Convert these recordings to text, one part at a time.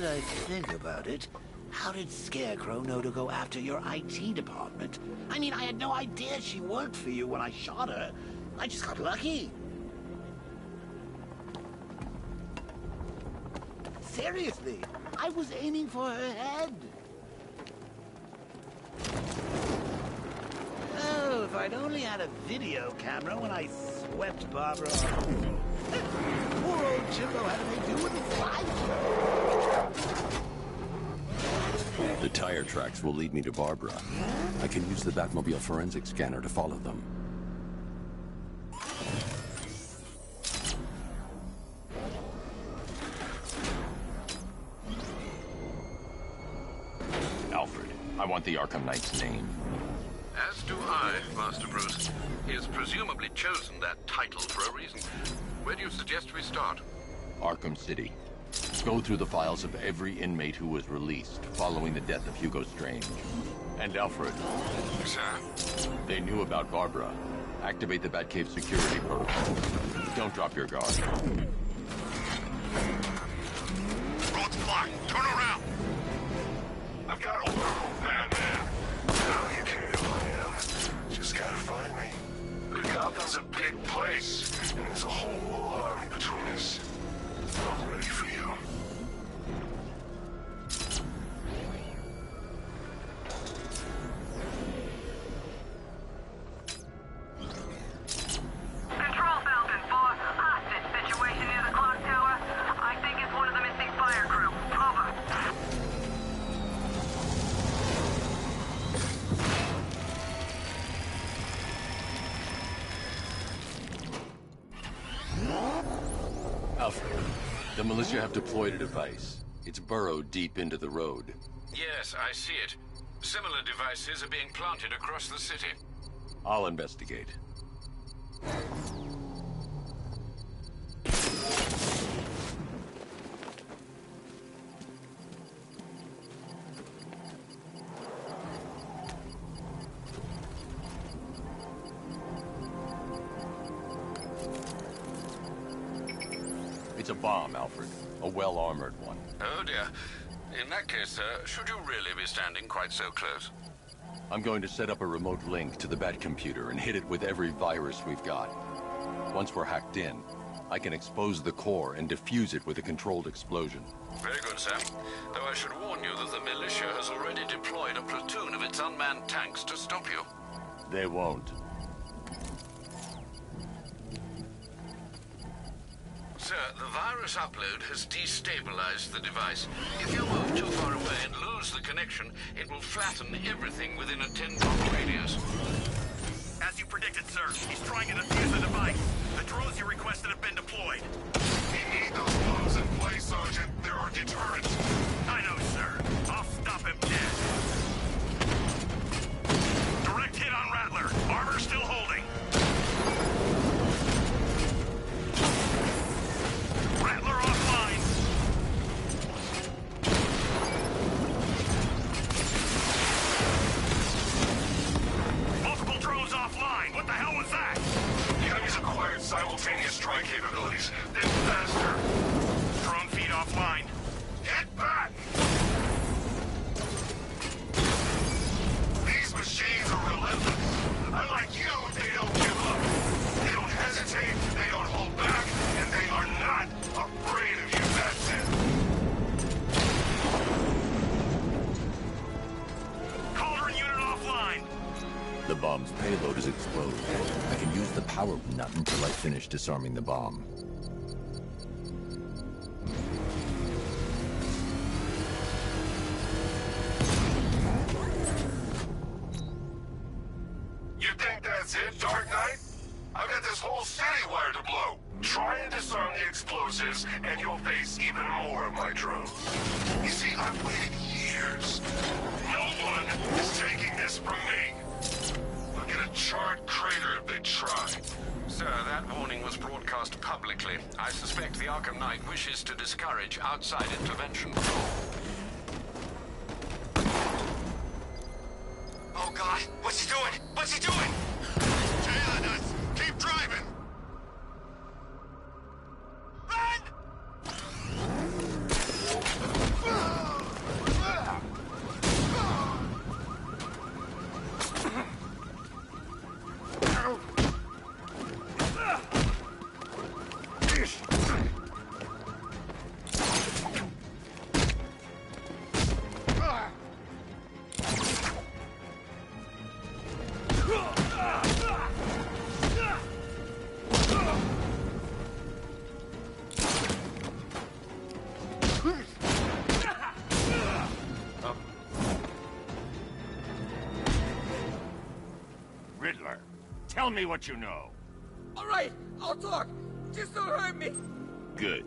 that I think about it, how did Scarecrow know to go after your IT department? I mean, I had no idea she worked for you when I shot her. I just got lucky. Seriously, I was aiming for her head. Oh, if I'd only had a video camera when I swept Barbara off. Poor old Jimbo had to make do with a flashlight. The tire tracks will lead me to Barbara. I can use the Batmobile forensic scanner to follow them. Alfred, I want the Arkham Knight's name. As do I, Master Bruce. He has presumably chosen that title for a reason. Where do you suggest we start? Arkham City. Go through the files of every inmate who was released following the death of Hugo Strange. And Alfred. Sir? They knew about Barbara. Activate the Batcave security protocol. Don't drop your guard. Road's blocked. Turn around. I've got a world man there. Now you can know who I am. Just gotta find me. But Gotham's a big place, and there's a whole army between us. I'm ready for you. Control Falcon 4, hostage situation near the clock tower. I think it's one of the missing fire crew. Over. Alfred, the militia have deployed a device. It's burrowed deep into the road. Yes, I see it. Similar devices are being planted across the city. I'll investigate. It's a bomb, Alfred. A well-armored one. Oh dear. In that case, sir, should you really be standing quite so close? I'm going to set up a remote link to the Bat computer and hit it with every virus we've got. Once we're hacked in, I can expose the core and defuse it with a controlled explosion. Very good, sir. Though I should warn you that the militia has already deployed a platoon of its unmanned tanks to stop you. They won't. Sir, the virus upload has destabilized the device. If you move too far away and lose the connection, it will flatten everything within a 10-block radius. As you predicted, sir, he's trying to defuse the device. The drones you requested have been deployed. We need those bombs in place, Sergeant. There are deterrents. I know, sir. I'll stop him dead. Direct hit on Rattler. Armor still holding. Rattler offline. Multiple drones offline. What the hell was that? The enemy's acquired simultaneous strike capabilities. Then faster. Drone feed offline. Get back! These machines are relentless. Unlike you, they don't give up. They don't hesitate, they don't hold back, and they are not afraid of you, that's it. Cauldron unit offline. The bomb's payload is exploded. I can use the power nut until I finish disarming the bomb. You think that's it, Dark Knight? I've got this whole city wired to blow. Try and disarm the explosives, and you'll face even more of my drones. You see, I've waited years. No one is taking this from me. Look at a charred crater if they try. Sir, that warning was broadcast publicly. I suspect the Arkham Knight wishes to discourage outside intervention. Oh, God. What's he doing? What's he doing? Tailing us. Keep driving. Run! Tell me what you know. All right, I'll talk. Just don't hurt me. Good.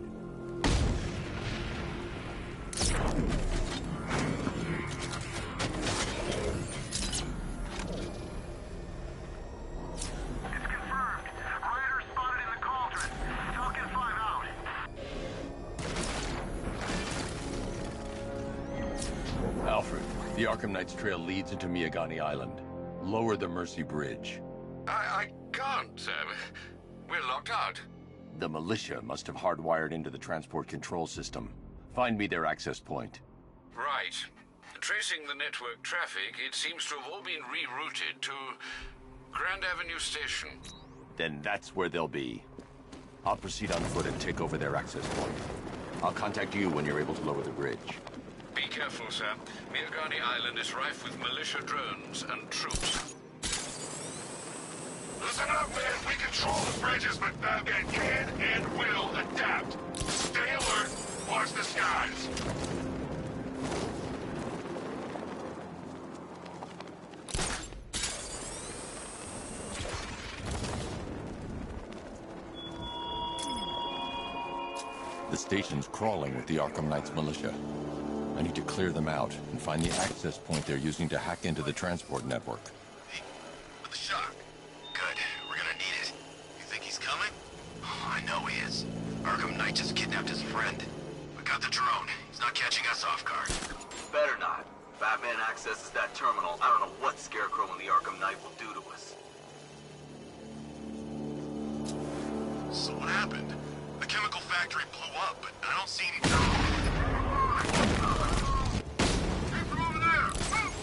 Alfred, the Arkham Knight's trail leads into Miagani Island. Lower the Mercy Bridge. I can't, sir. We're locked out. The militia must have hardwired into the transport control system. Find me their access point. Right. Tracing the network traffic, it seems to have all been rerouted to Grand Avenue Station. Then that's where they'll be. I'll proceed on foot and take over their access point. I'll contact you when you're able to lower the bridge. Be careful, sir. Miagani Island is rife with militia drones and troops. Listen up, man. We control the bridges, but Batman can and will adapt. Stay alert. Watch the skies. The station's crawling with the Arkham Knight's militia. I need to clear them out and find the access point they're using to hack into the transport network. Hey, with the shock. Good. We're gonna need it. You think he's coming? Oh, I know he is. Arkham Knight just kidnapped his friend. We got the drone. He's not catching us off guard. Better not. Batman accesses that terminal. I don't know what Scarecrow and the Arkham Knight will do to us. So what happened? The chemical factory blew up, but I don't see any... People over there! Move!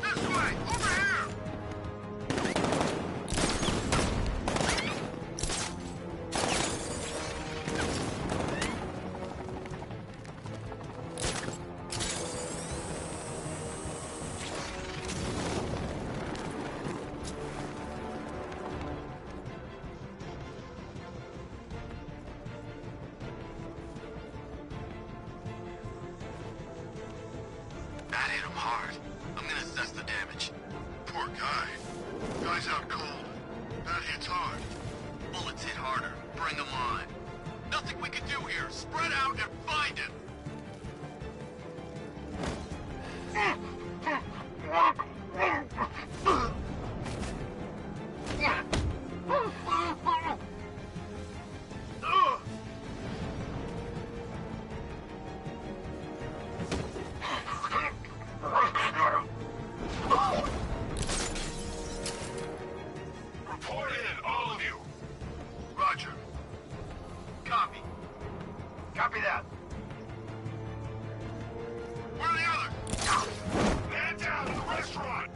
This way! Over here! That hit him hard. I'm gonna assess the damage. Poor guy. Guy's out cold. That hits hard. Bullets hit harder. Bring him on. Nothing we can do here. Spread out and find him. Report in, all of you. Roger. Copy. Copy that. Where are the others? Man down in the restaurant.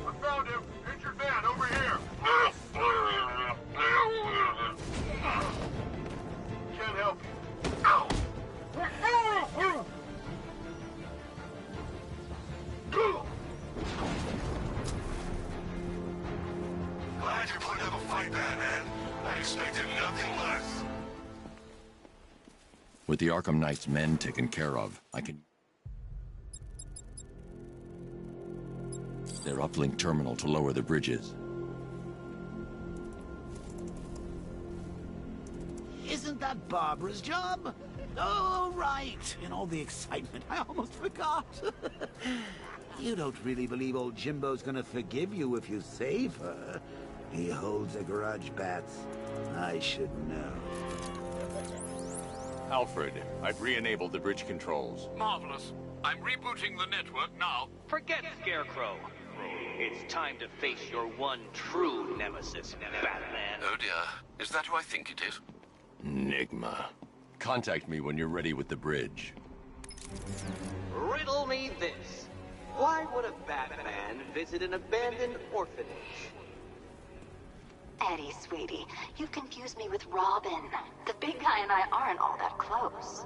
I found him. Injured man over here. Can't help you. Glad you're putting up a fight, Batman. I expected nothing less. With the Arkham Knight's men taken care of, I can... their uplink terminal to lower the bridges. Isn't that Barbara's job? Oh, right. In all the excitement, I almost forgot. You don't really believe old Jimbo's gonna forgive you if you save her. He holds a grudge, Bats. I should know. Alfred, I've re-enabled the bridge controls. Marvelous. I'm rebooting the network now. Forget Scarecrow. It's time to face your one true nemesis, Batman. Oh dear. Is that who I think it is? Enigma. Contact me when you're ready with the bridge. Riddle me this. Why would a Batman visit an abandoned orphanage? Eddie, sweetie, you've confused me with Robin. The big guy and I aren't all that close.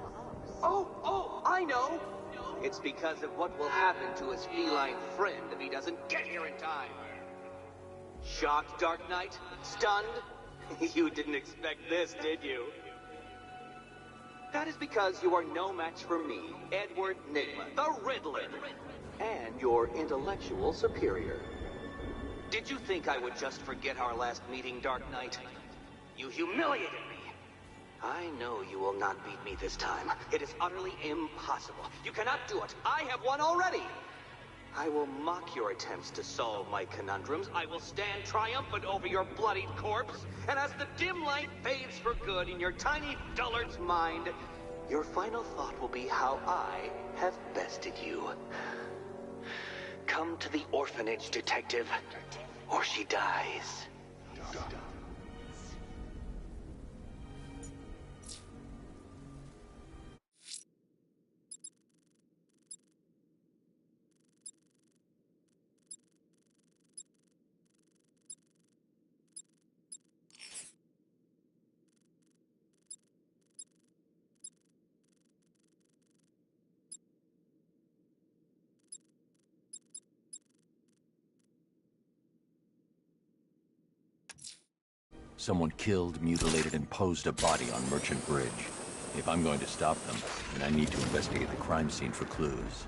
Oh, I know. It's because of what will happen to his feline friend if he doesn't get here in time. Shocked, Dark Knight? Stunned? You didn't expect this, did you? That is because you are no match for me, Edward Nygma, the Riddler, and your intellectual superior. Did you think I would just forget our last meeting, Dark Knight? You humiliated me. I know you will not beat me this time. It is utterly impossible. You cannot do it. I have won already. I will mock your attempts to solve my conundrums. I will stand triumphant over your bloodied corpse. And as the dim light fades for good in your tiny dullard's mind, your final thought will be how I have bested you. Come to the orphanage, detective, or she dies. Someone killed, mutilated, and posed a body on Merchant Bridge. If I'm going to stop them, then I need to investigate the crime scene for clues.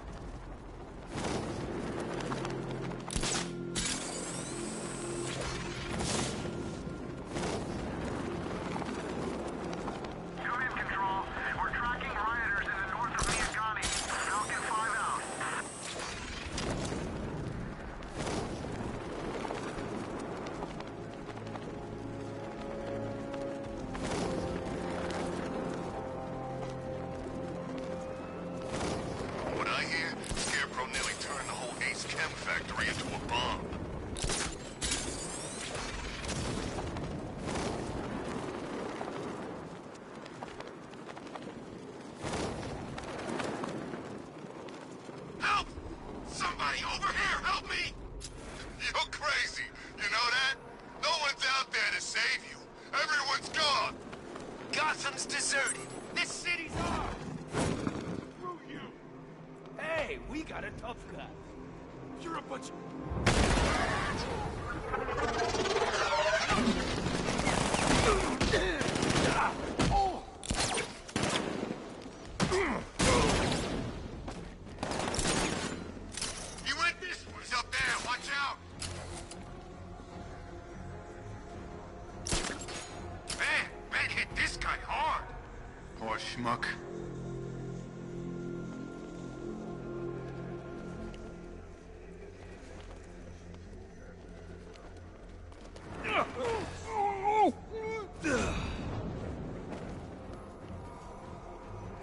Schmuck.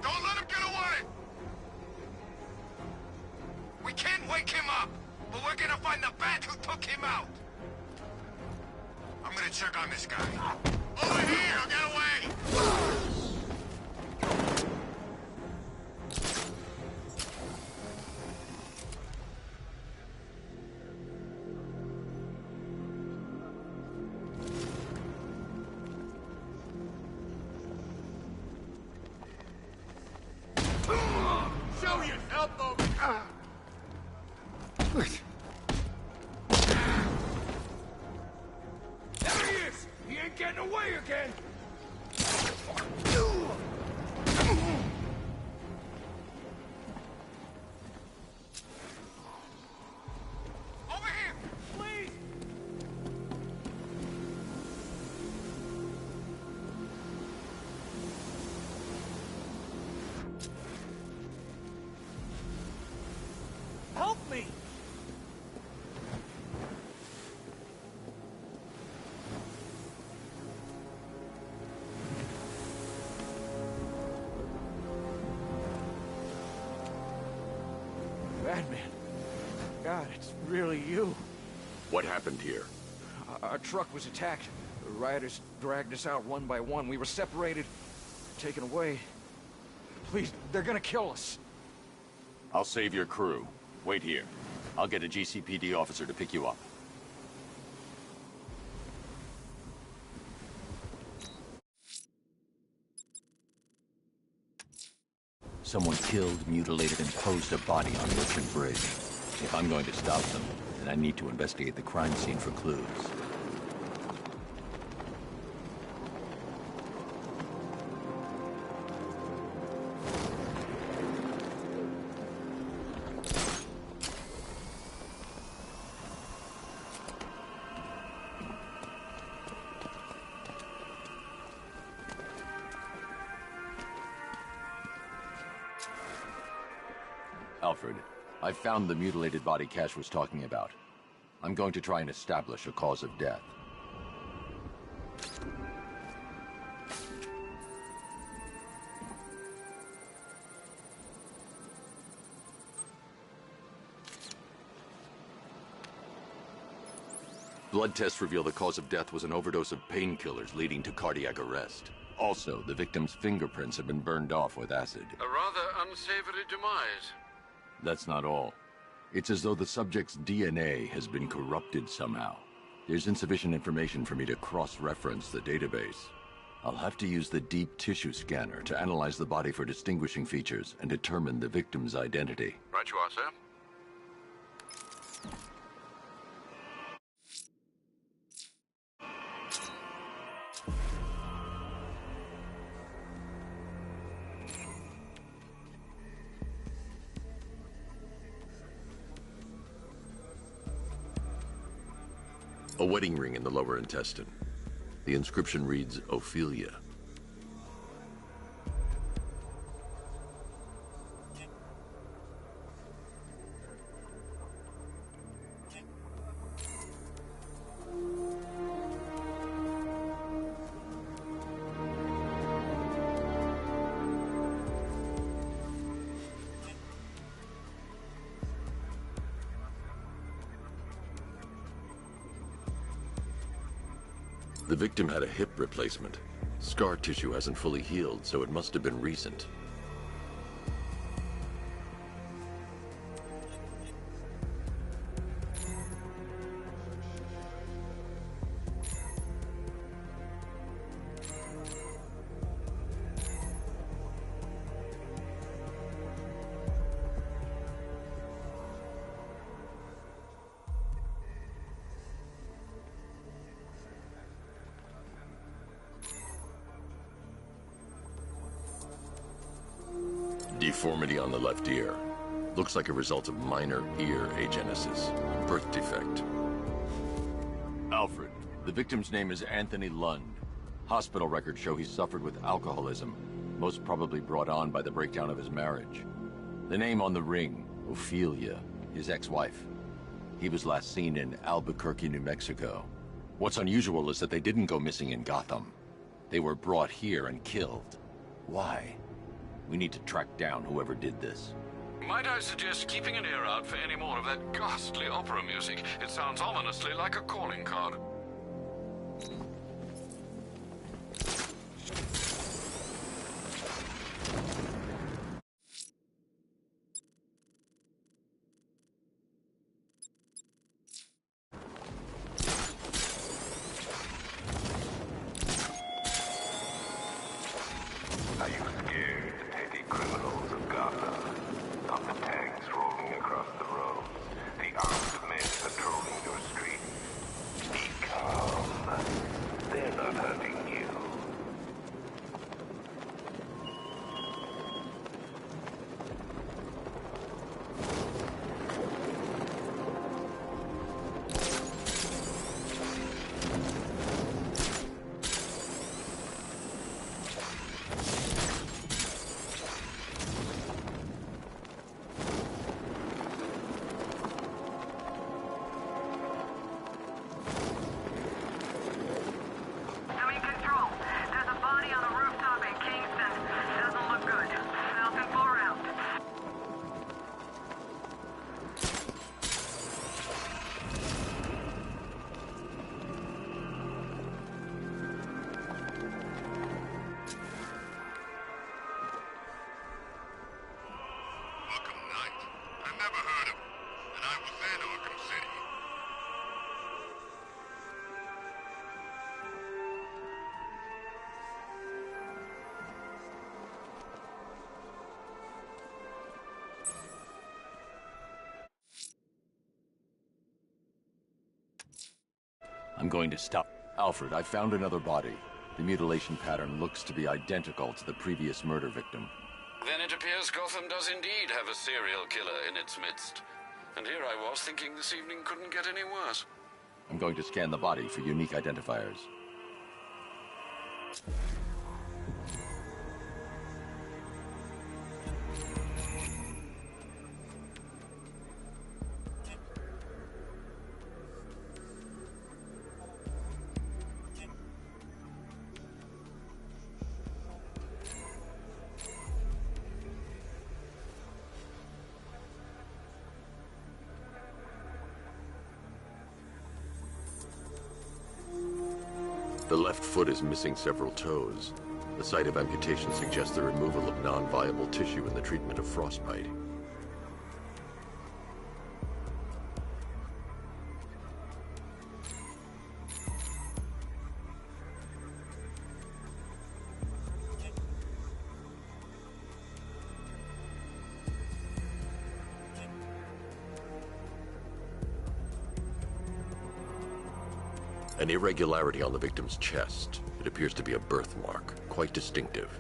Don't let him get away! We can't wake him up, but we're gonna find the bat who took him out! I'm gonna check on this guy. Over here! Get away! Show yourself over! There he is! He ain't getting away again! Over here! Please! Help me! Batman. God, it's really you. What happened here? Our truck was attacked. The rioters dragged us out one by one. We were separated, taken away. Please, they're gonna kill us. I'll save your crew. Wait here. I'll get a GCPD officer to pick you up. Someone killed, mutilated, and posed a body on Merchant Bridge. If I'm going to stop them, then I need to investigate the crime scene for clues. Alfred, I've found the mutilated body Cash was talking about. I'm going to try and establish a cause of death. Blood tests reveal the cause of death was an overdose of painkillers leading to cardiac arrest. Also, the victim's fingerprints have been burned off with acid. A rather unsavory demise. That's not all. It's as though the subject's DNA has been corrupted somehow. There's insufficient information for me to cross-reference the database. I'll have to use the deep tissue scanner to analyze the body for distinguishing features and determine the victim's identity. Right you are, sir. A wedding ring in the lower intestine. The inscription reads, Ophelia. The victim had a hip replacement. Scar tissue hasn't fully healed, so it must have been recent. Deformity on the left ear. Looks like a result of minor ear agenesis. Birth defect. Alfred, the victim's name is Anthony Lund. Hospital records show he suffered with alcoholism, most probably brought on by the breakdown of his marriage. The name on the ring, Ophelia, his ex-wife. He was last seen in Albuquerque, New Mexico. What's unusual is that they didn't go missing in Gotham. They were brought here and killed. Why? We need to track down whoever did this. Might I suggest keeping an ear out for any more of that ghastly opera music? It sounds ominously like a calling card. Are you scared, the petty criminals of Gotham? Of the tanks rolling across the roads, the armed men patrolling your streets? Be I'm going to stop. Alfred, I found another body. The mutilation pattern looks to be identical to the previous murder victim. Then it appears Gotham does indeed have a serial killer in its midst. And here I was thinking this evening couldn't get any worse. I'm going to scan the body for unique identifiers. The left foot is missing several toes. The site of amputation suggests the removal of non-viable tissue in the treatment of frostbite. An irregularity on the victim's chest. It appears to be a birthmark, quite distinctive.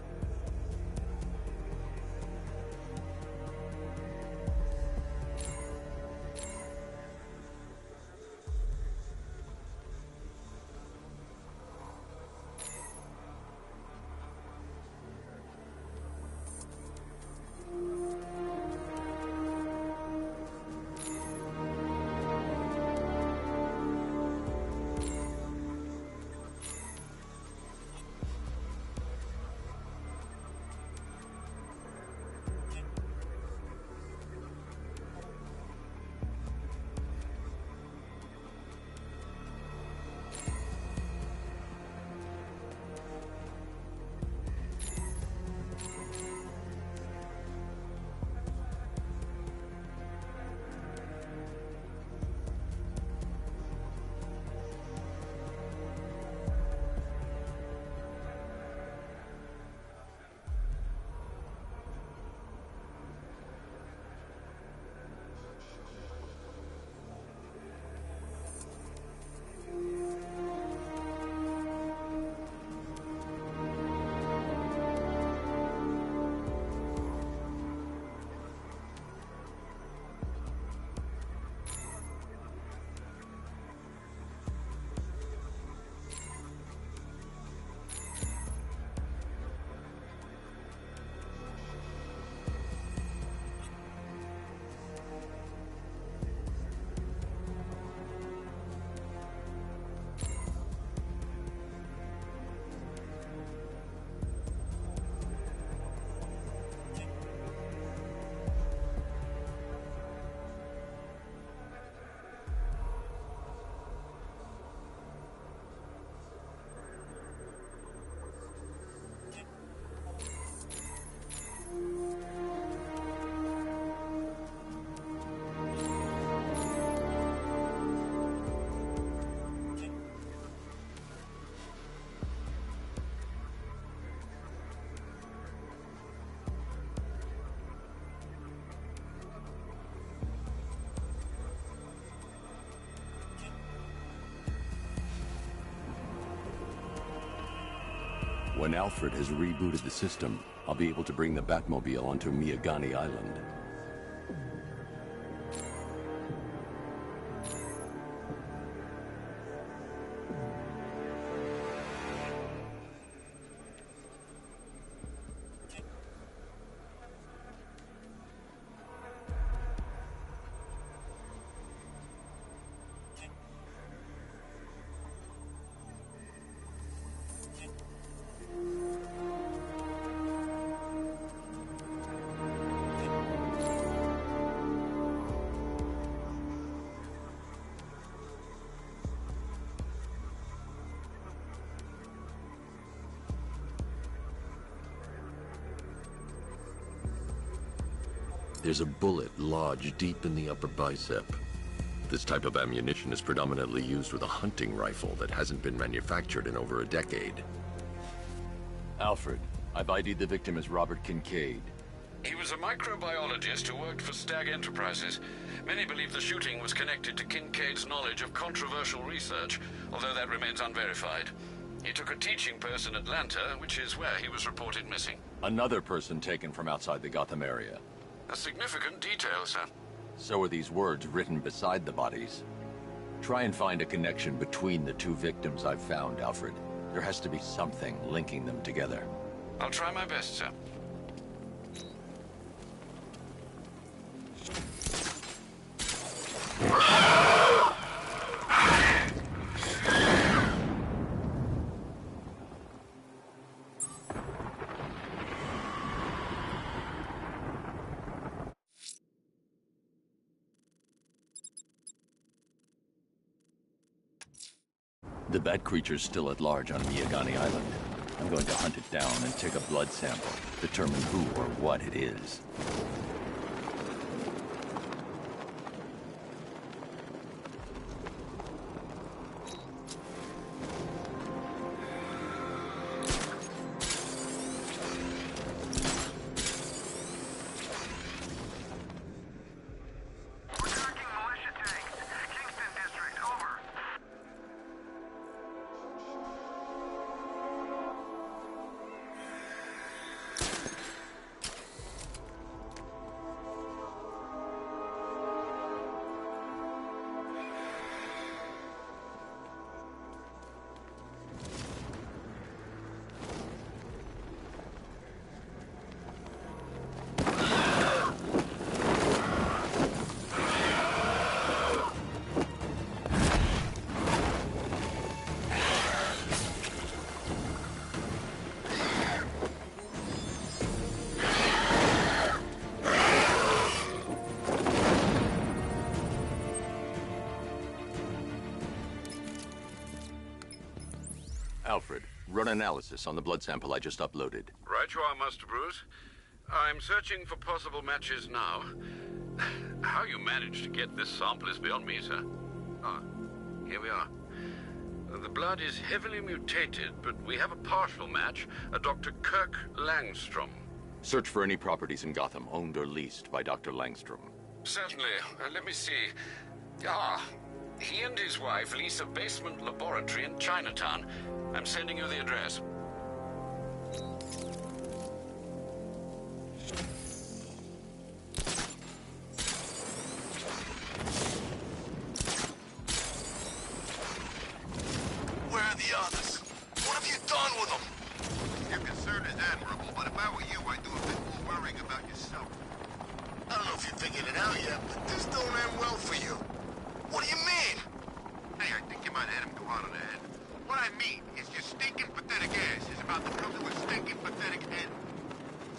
When Alfred has rebooted the system, I'll be able to bring the Batmobile onto Miyagani Island. There's a bullet lodged deep in the upper bicep. This type of ammunition is predominantly used with a hunting rifle that hasn't been manufactured in over a decade. Alfred, I've ID'd the victim as Robert Kincaid. He was a microbiologist who worked for Stag Enterprises. Many believe the shooting was connected to Kincaid's knowledge of controversial research, although that remains unverified. He took a teaching post in Atlanta, which is where he was reported missing. Another person taken from outside the Gotham area. A significant detail, sir. So are these words written beside the bodies. Try and find a connection between the two victims I've found, Alfred. There has to be something linking them together. I'll try my best, sir. The bat creature's still at large on Miyagani Island. I'm going to hunt it down and take a blood sample, determine who or what it is. Alfred, run analysis on the blood sample I just uploaded. Right you are, Master Bruce. I'm searching for possible matches now. How you managed to get this sample is beyond me, sir. Ah, here we are. The blood is heavily mutated, but we have a partial match, a Dr. Kirk Langstrom. Search for any properties in Gotham owned or leased by Dr. Langstrom. Certainly. Let me see. Ah, he and his wife lease a basement laboratory in Chinatown. I'm sending you the address. Where are the others? What have you done with them? Your concern is admirable, but if I were you, I'd do a bit more worrying about yourself. I don't know if you figured it out yet, but this don't end well for you. What do you mean? Hey, I think you might hit him too hard on the head. What I mean is your stinking pathetic ass is about to come to a stinking pathetic end.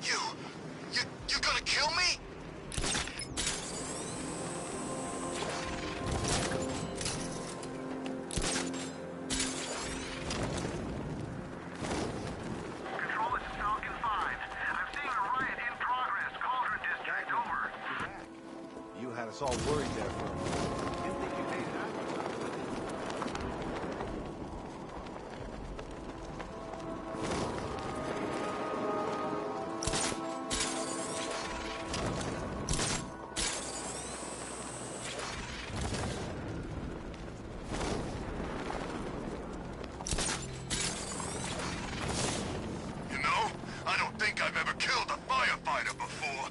You're gonna kill me? Control, this is Falcon 5. I'm seeing a riot in progress. Cauldron District, over. You had us all worried there for a moment. Didn't think you made it out. You know, I don't think I've ever killed a firefighter before.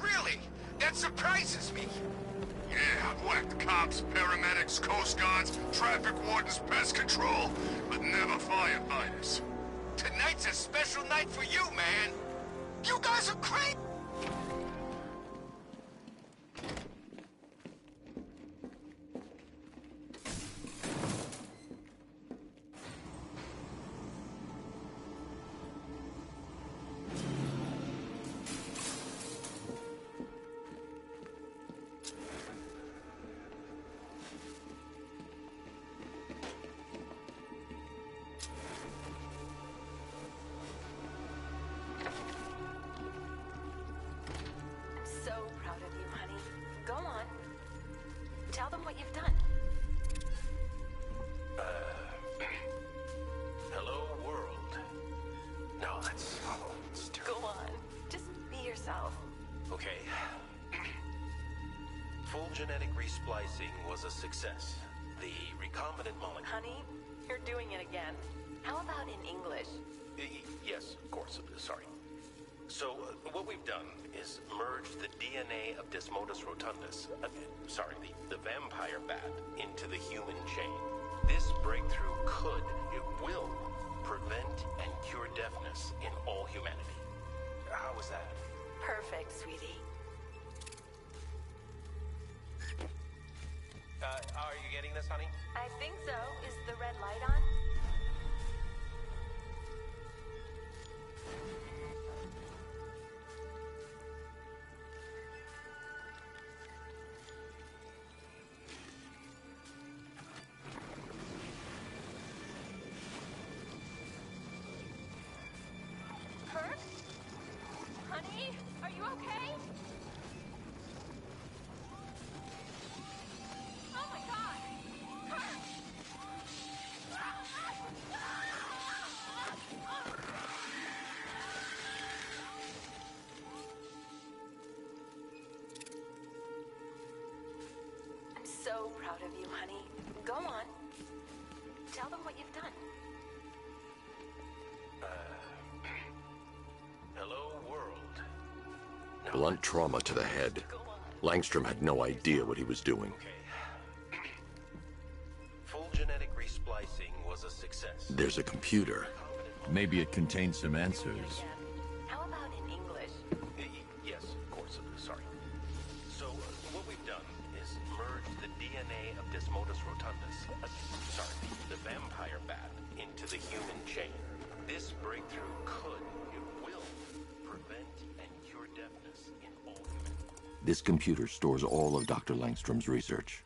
Really? That surprises me. Yeah, I've whacked cops, paramedics, coast guards, traffic wardens, pest control, but never firefighters. Tonight's a special night for you, man. You guys are crazy. So proud of you, honey. Go on. Tell them what you've done. Hello, world. No, that's... Go on. Just be yourself. success. The recombinant molecule... Honey, you're doing it again. How about in English? Yes, of course. Sorry. So, what we've done is merge the DNA of Desmodus rotundus, the vampire bat, into the human chain. This breakthrough it will, prevent and cure deafness in all humanity. How was that? Perfect, sweetie. Are you getting this, honey? I think so. Is the red light on? Kurt? Honey, are you okay? Oh my God! Kurt! I'm so proud of you, honey. Go on. Tell them what you've done. Hello, world. Blunt trauma to the head. Langstrom had no idea what he was doing. Full genetic resplicing was a success. There's a computer. Maybe it contains some answers. How about in English? Yes, of course. Sorry. So, what we've done is merge the DNA of Desmodus rotundus, the vampire bat, into the human chain. This breakthrough it will, prevent and cure deafness in all humanity. This computer stores all of Dr. Langstrom's research.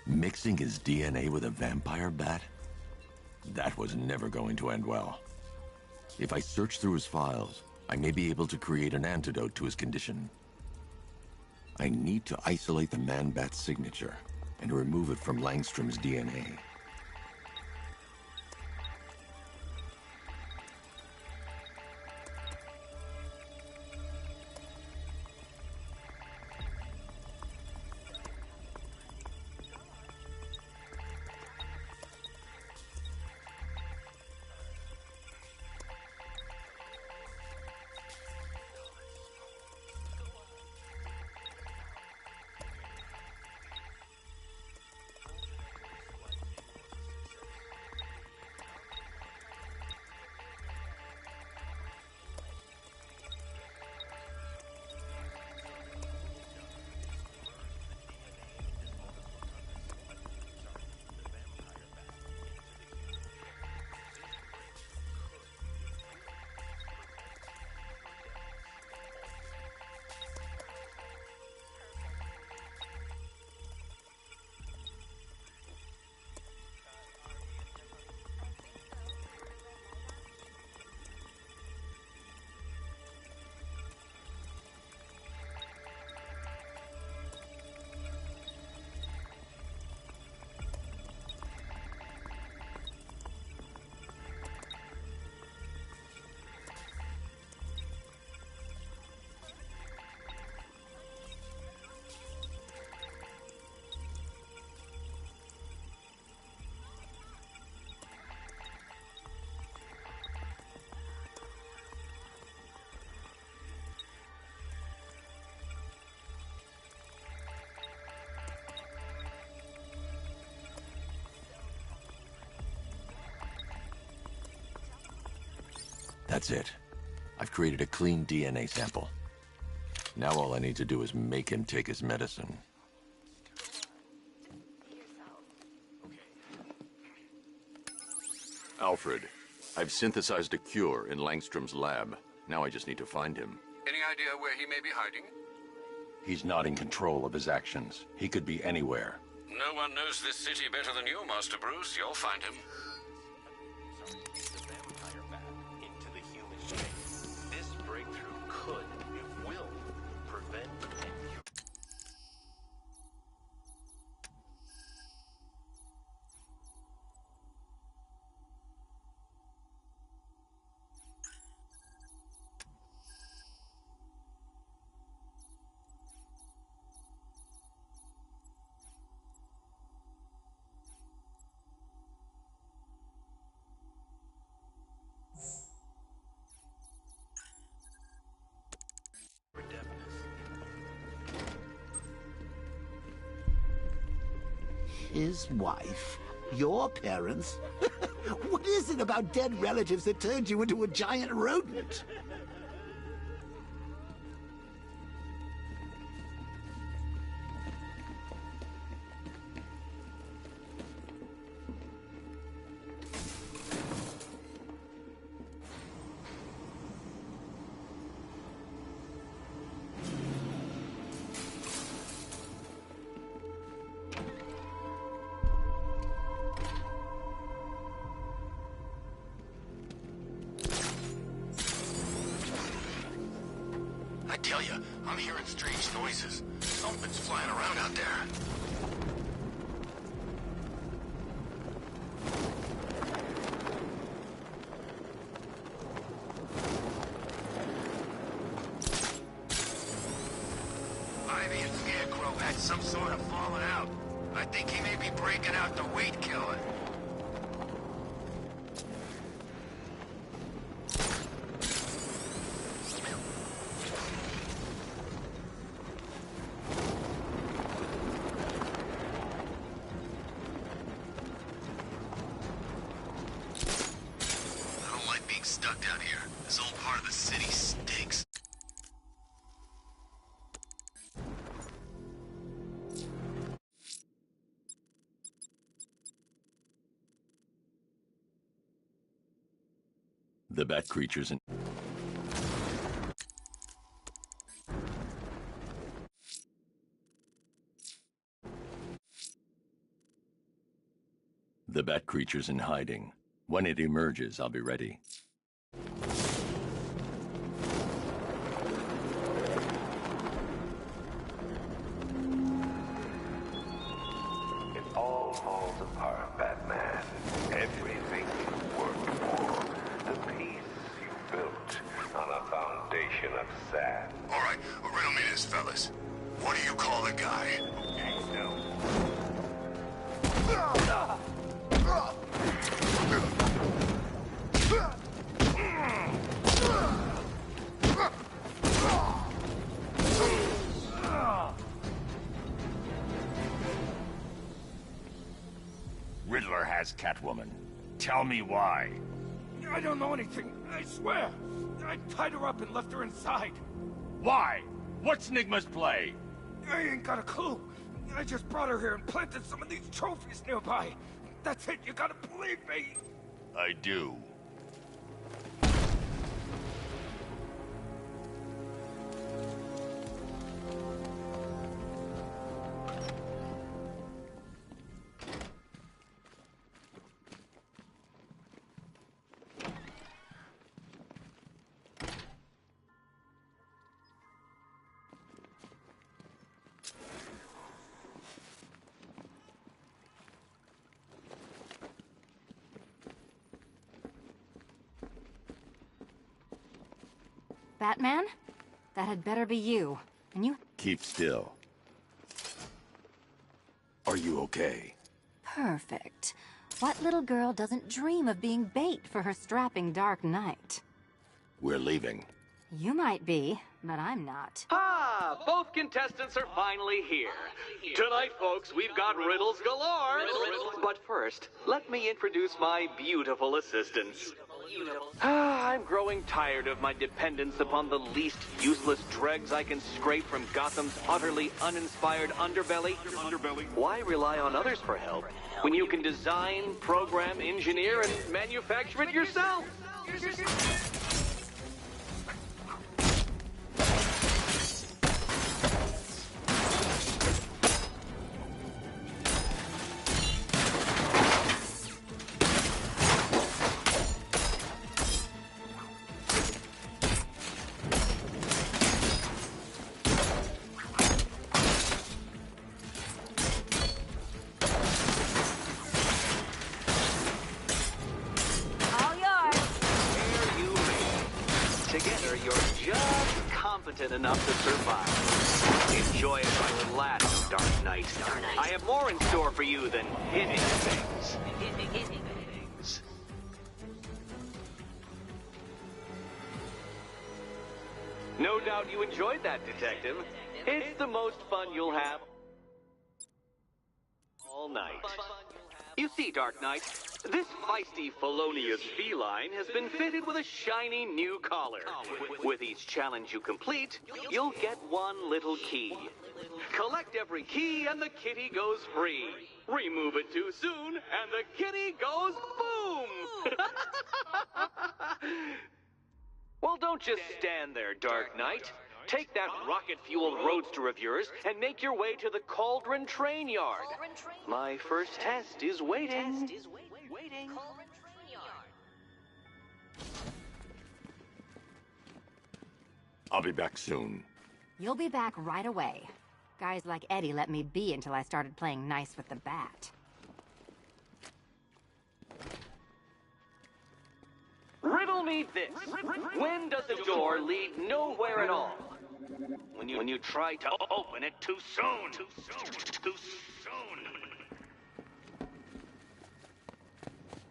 Mixing his DNA with a vampire bat? That was never going to end well. If I search through his files, I may be able to create an antidote to his condition. I need to isolate the man-bat's signature and remove it from Langstrom's DNA. That's it. I've created a clean DNA sample. Now all I need to do is make him take his medicine. Alfred, I've synthesized a cure in Langstrom's lab. Now I just need to find him. Any idea where he may be hiding? He's not in control of his actions. He could be anywhere. No one knows this city better than you, Master Bruce. You'll find him. Into the human chain. This breakthrough it will, his wife, your parents. What is it about dead relatives that turned you into a giant rodent? I tell you, I'm hearing strange noises. Something's flying around out there. Ivy and Scarecrow had some sort of falling out. I think he may be breaking out the weight killer. Stuck down here. This whole part of the city stinks. The bat creatures in... The bat creature's in hiding. When it emerges, I'll be ready. It all falls apart, Batman. Everything you worked for, the peace you built on a foundation of sand. All right, riddle me this, fellas. What do you call a guy who gains no? Riddler has Catwoman. Tell me why. I don't know anything, I swear. I tied her up and left her inside. Why? What's Nigma's play? I ain't got a clue. I just brought her here and planted some of these trophies nearby. That's it, you gotta believe me. I do. Batman? That had better be you. And you... Keep still. Are you okay? Perfect. What little girl doesn't dream of being bait for her strapping Dark Knight? We're leaving. You might be, but I'm not. Ah, both contestants are finally here. Tonight, folks, we've got riddles galore. But first, let me introduce my beautiful assistants. I'm growing tired of my dependence upon the least useless dregs I can scrape from Gotham's utterly uninspired underbelly. Why rely on others for help when you can design, program, engineer, and manufacture it yourself? Enough to survive. Enjoy it while it lasts, Dark Knight. I have more in store for you than hitting things. No doubt you enjoyed that, Detective. It's the most fun you'll have all night. You see, Dark Knight, this feisty, felonious feline has been fitted with a shiny new collar. With each challenge you complete, you'll get one little key. Collect every key and the kitty goes free. Remove it too soon and the kitty goes boom! Well, don't just stand there, Dark Knight. Take that rocket-fueled roadster of yours and make your way to the Cauldron Train Yard. My first test is waiting. I'll be back soon. You'll be back right away. Guys like Eddie let me be until I started playing nice with the bat. Riddle me this. When does the door lead nowhere at all? When you try to open it too soon. Too soon.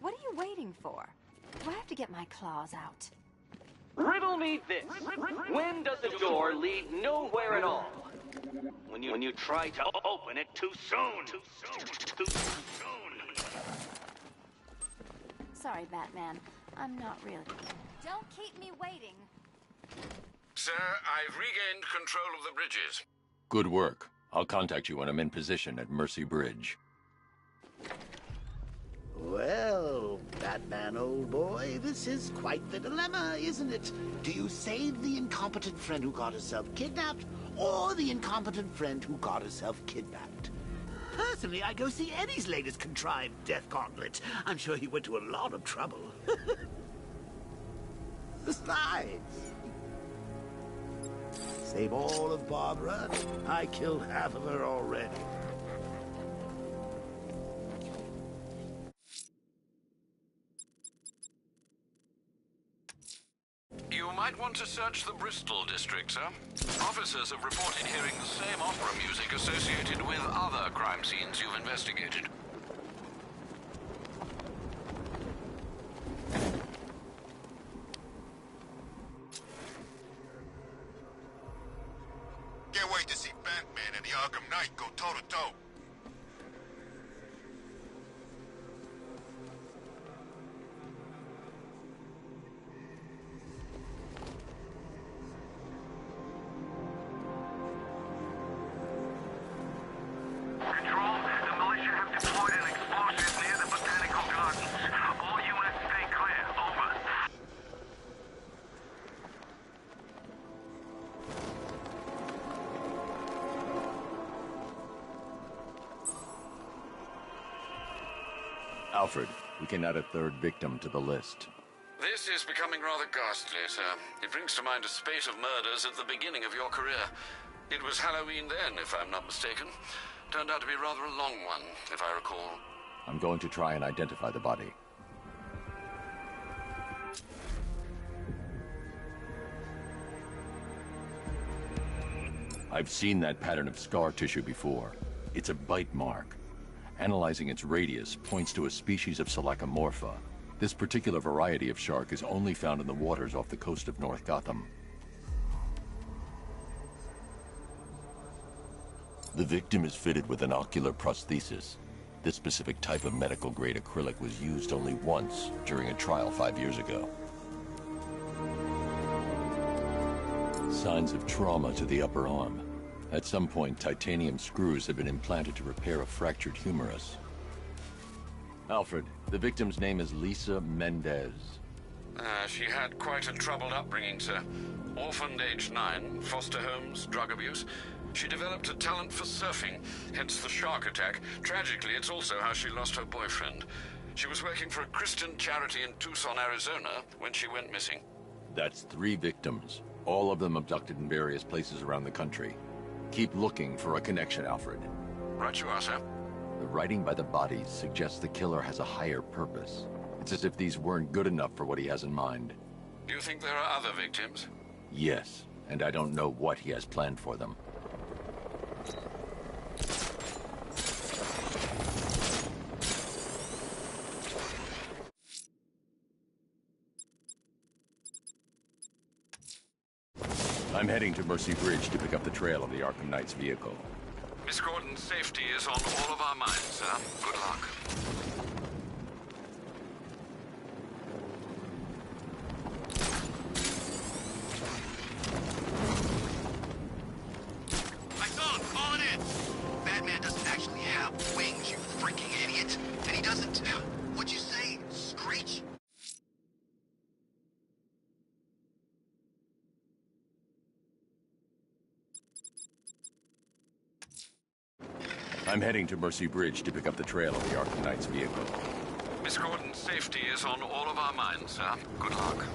What are you waiting for? Do I have to get my claws out? Riddle me this. When does the door lead nowhere at all? When you try to open it too soon. Too soon. Sorry, Batman. I'm not really. Don't keep me waiting. Sir, I've regained control of the bridges. Good work. I'll contact you when I'm in position at Mercy Bridge. Well, Batman, old boy, this is quite the dilemma, isn't it? Do you save the incompetent friend who got herself kidnapped, or the incompetent friend who got herself kidnapped? Personally, I go see Eddie's latest contrived death gauntlet. I'm sure he went to a lot of trouble. Besides, save all of Barbara. I killed half of her already. You might want to search the Bristol district, sir. Officers have reported hearing the same opera music associated with other crime scenes you've investigated. Can't wait to see Batman and the Arkham Knight go toe-to-toe. Control, the militia have deployed an explosive near the botanical gardens. All units stay clear. Over. Alfred, we can add a third victim to the list. This is becoming rather ghastly, sir. It brings to mind a spate of murders at the beginning of your career. It was Halloween then, if I'm not mistaken. Turned out to be rather a long one, if I recall. I'm going to try and identify the body. I've seen that pattern of scar tissue before. It's a bite mark. Analyzing its radius points to a species of Selachomorpha. This particular variety of shark is only found in the waters off the coast of North Gotham. The victim is fitted with an ocular prosthesis. This specific type of medical-grade acrylic was used only once during a trial 5 years ago. Signs of trauma to the upper arm. At some point, titanium screws have been implanted to repair a fractured humerus. Alfred, the victim's name is Lisa Mendez. She had quite a troubled upbringing, sir. Orphaned age 9, foster homes, drug abuse. She developed a talent for surfing, hence the shark attack. Tragically, it's also how she lost her boyfriend. She was working for a Christian charity in Tucson, Arizona, when she went missing. That's 3 victims, all of them abducted in various places around the country. Keep looking for a connection, Alfred. Right you are, sir. The writing by the bodies suggests the killer has a higher purpose. It's as if these weren't good enough for what he has in mind. Do you think there are other victims? Yes, and I don't know what he has planned for them. I'm heading to Mercy Bridge to pick up the trail of the Arkham Knight's vehicle. Miss Gordon's safety is on all of our minds, sir. Good luck. I saw him. Call it in. Batman doesn't actually have wings, you freaking idiot. And he doesn't... What'd you say? Screech? I'm heading to Mercy Bridge to pick up the trail of the Arkham Knight's vehicle. Miss Gordon's safety is on all of our minds, sir. Good luck.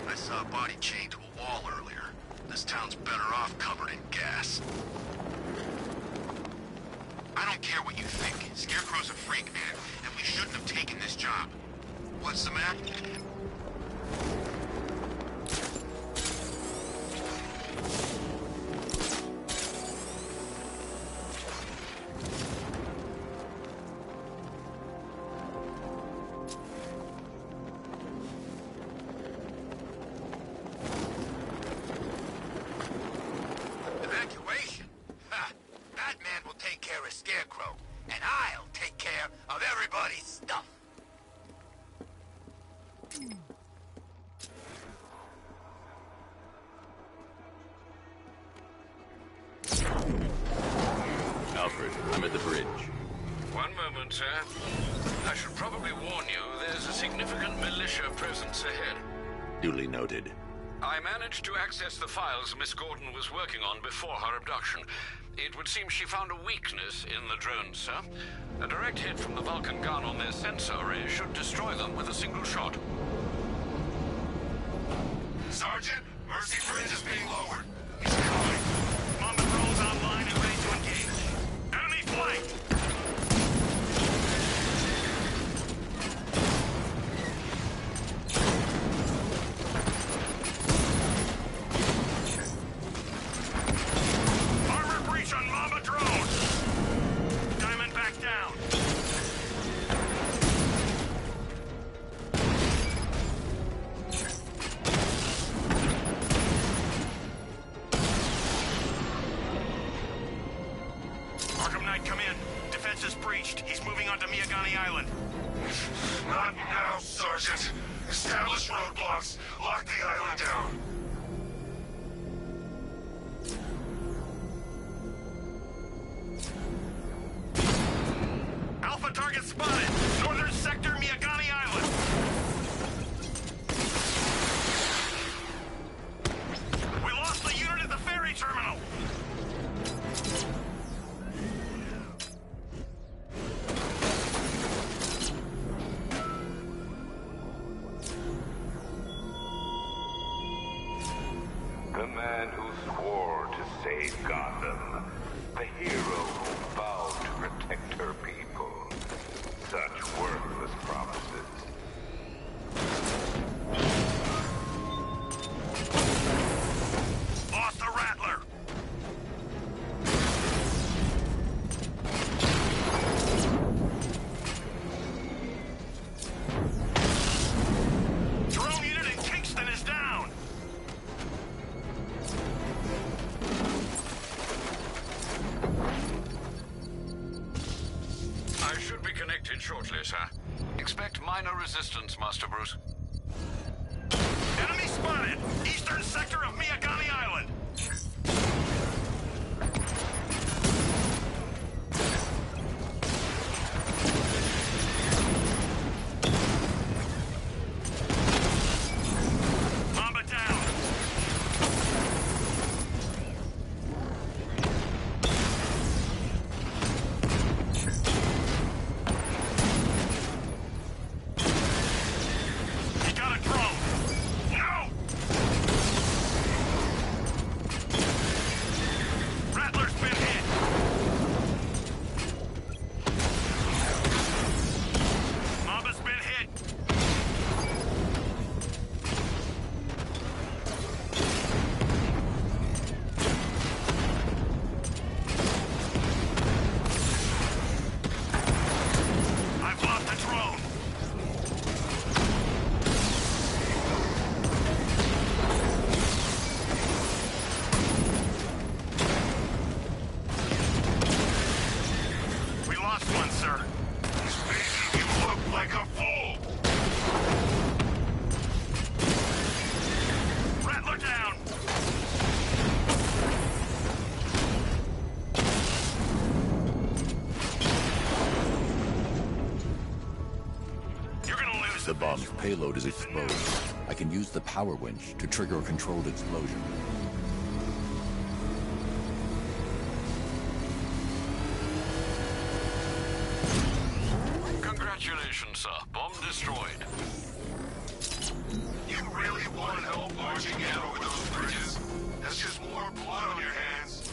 I saw a body chained to a wall earlier. This town's better off covered in gas. I don't care what you think. Scarecrow's a freak, man, and we shouldn't have taken this job. What's the matter? Evacuation? Ha! Batman will take care of Scarecrow, and I'll take care of everybody's stuff. Alfred, I'm at the bridge. One moment, sir. I should probably warn you, there's a significant militia presence ahead. Duly noted. I managed to access the files Miss Gordon was working on before her abduction. It would seem she found a weakness in the drones, sir. A direct hit from the Vulcan gun on their sensor array should destroy them with a single shot. Sergeant, Mercy Bridge is being lowered. Mama drones online and ready to engage. Enemy flank! Armor breach on Mama drones! Diamond back down. Arkham Knight, come in. Defense is breached. He's moving onto Miyagani Island. Not now, Sergeant. Establish roadblocks. Lock the island down. Alpha target spotted. Northern sector, Miyagani Island. We lost the unit at the ferry terminal. The man who swore to save Gotham. The hero who vowed to protect her people. Such worthless promises. Lost the Rattler. Drone unit in Kingston is down. I should be connected shortly, sir. Expect minor resistance, Master Bruce. Enemy spotted. Eastern sector of Miyagani Island. Mamba down. He got a drone. No! sir. He's making you look like a fool! Rattler down! You're gonna lose. The bomb's payload is exposed. I can use the power winch to trigger a controlled explosion. Congratulations, sir. Bomb destroyed. You really want help marching in over those bridges? That's just more blood on your hands.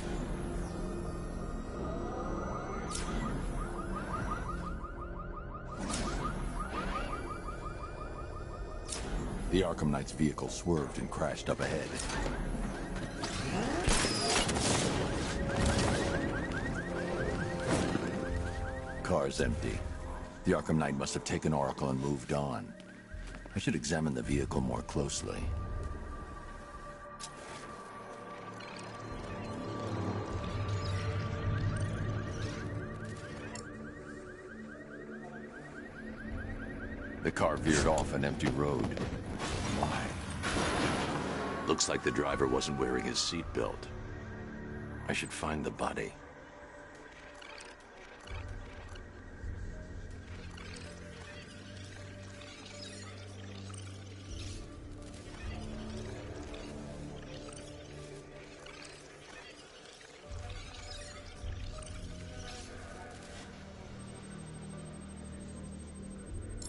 The Arkham Knight's vehicle swerved and crashed up ahead. Car's empty. The Arkham Knight must have taken Oracle and moved on. I should examine the vehicle more closely. The car veered off an empty road. Why? Looks like the driver wasn't wearing his seatbelt. I should find the body.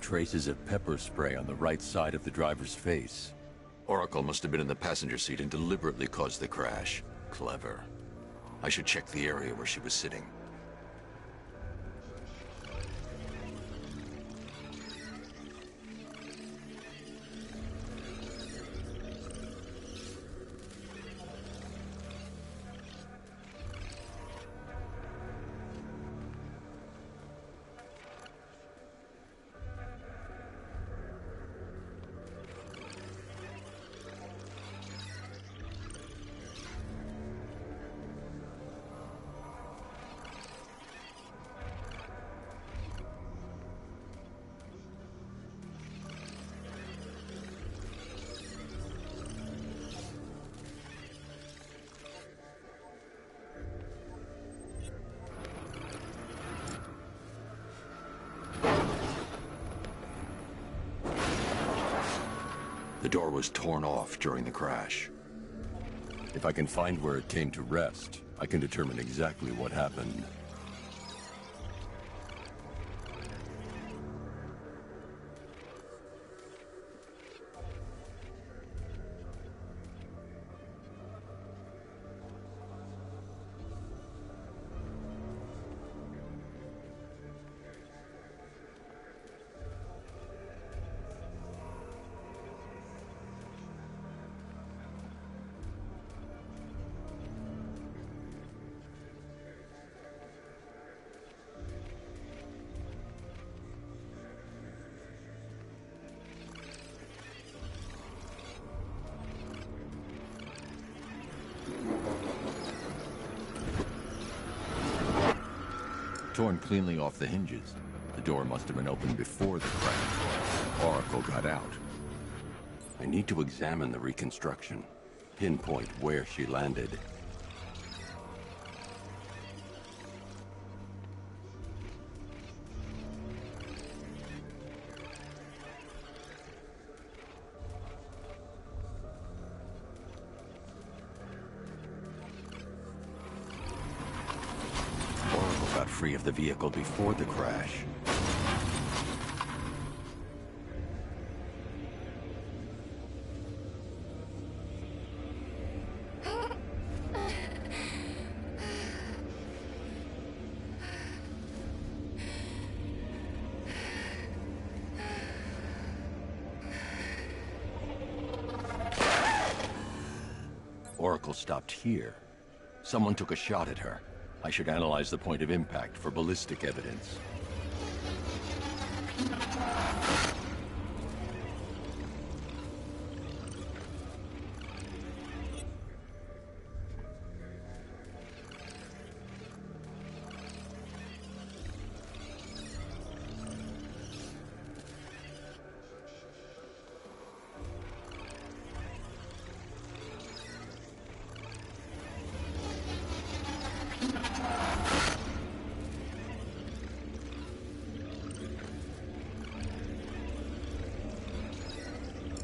Traces of pepper spray on the right side of the driver's face. Oracle must have been in the passenger seat and deliberately caused the crash. Clever. I should check the area where she was sitting. The door was torn off during the crash. If I can find where it came to rest, I can determine exactly what happened. Torn cleanly off the hinges. The door must have been opened before the crash. Oracle got out. I need to examine the reconstruction. Pinpoint where she landed. Free of the vehicle before the crash. Oracle stopped here. Someone took a shot at her. I should analyze the point of impact for ballistic evidence.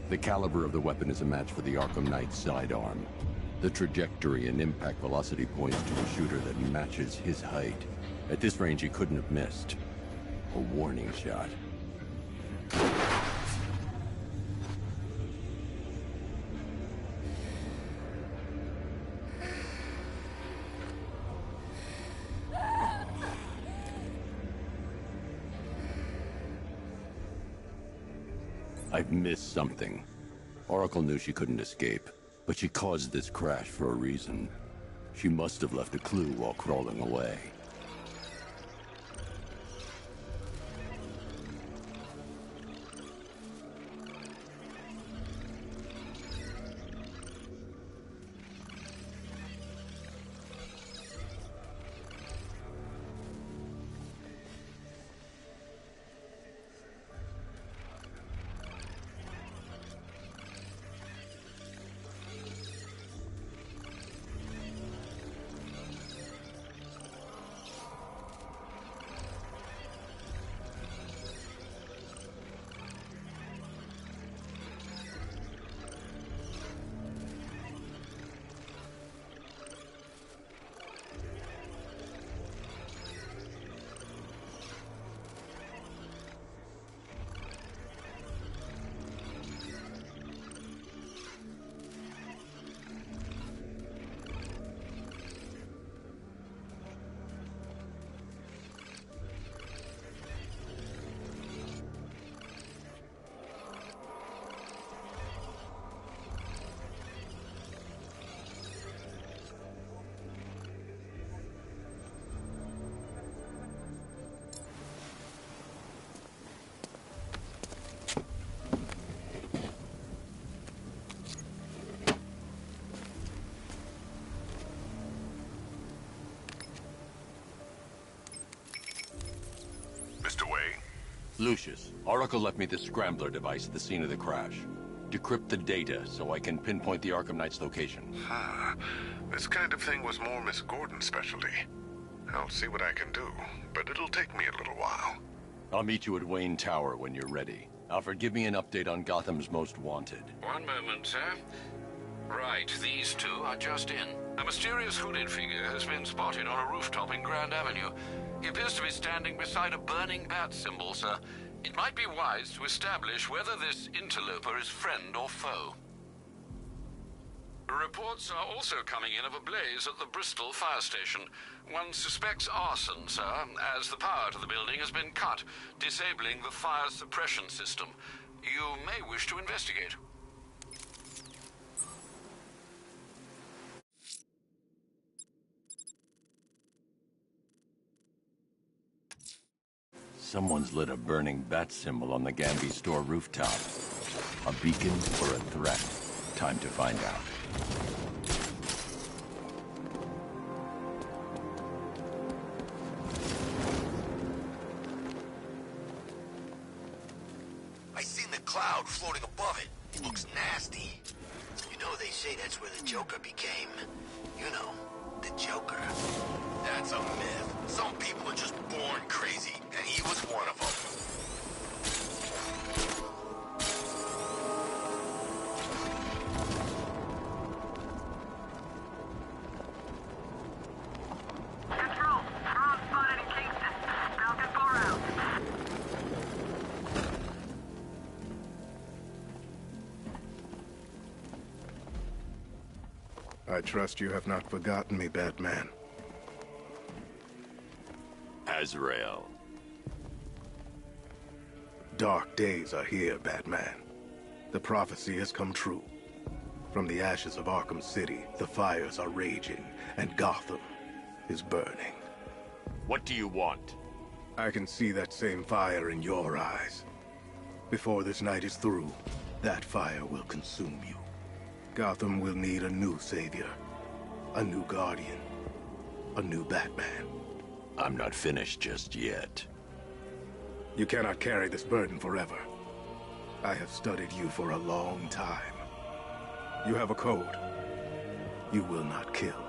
The caliber of the weapon is a match for the Arkham Knight's sidearm. The trajectory and impact velocity points to a shooter that matches his height. At this range, he couldn't have missed. A warning shot. I've missed something. Oracle knew she couldn't escape, but she caused this crash for a reason. She must have left a clue while crawling away. Lucius, Oracle left me the scrambler device at the scene of the crash. Decrypt the data so I can pinpoint the Arkham Knight's location. This kind of thing was more Miss Gordon's specialty. I'll see what I can do, but it'll take me a little while. I'll meet you at Wayne Tower when you're ready. Alfred, give me an update on Gotham's Most Wanted. One moment, sir. Right, these two are just in. A mysterious hooded figure has been spotted on a rooftop in Grand Avenue. He appears to be standing beside a burning bat symbol, sir. It might be wise to establish whether this interloper is friend or foe. Reports are also coming in of a blaze at the Bristol fire station. One suspects arson, sir, as the power to the building has been cut, disabling the fire suppression system. You may wish to investigate. Someone's lit a burning bat symbol on the Gamby store rooftop. A beacon or a threat? Time to find out. I seen the cloud floating above it. It looks nasty. You know they say that's where the Joker became. You know, the Joker. That's a myth. Some people are just born crazy, and he was one of them. Control, drone spotted in Kingston. Falcon 4 out. I trust you have not forgotten me, Batman. Azrael. Dark days are here, Batman. The prophecy has come true. From the ashes of Arkham City, the fires are raging, and Gotham is burning. What do you want? I can see that same fire in your eyes. Before this night is through, that fire will consume you. Gotham will need a new savior, a new guardian, a new Batman. I'm not finished just yet. You cannot carry this burden forever. I have studied you for a long time. You have a code. You will not kill.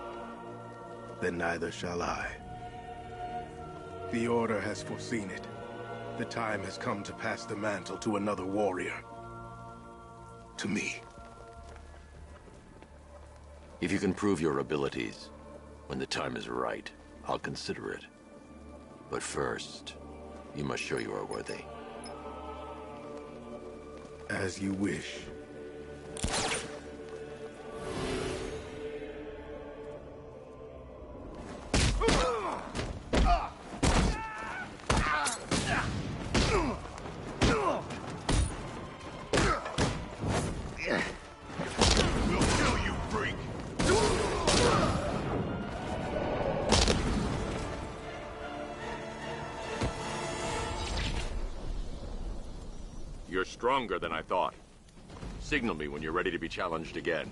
Then neither shall I. The Order has foreseen it. The time has come to pass the mantle to another warrior. to me. If you can prove your abilities, when the time is right, I'll consider it. But first, you must show you are worthy. As you wish. You're stronger than I thought. Signal me when you're ready to be challenged again.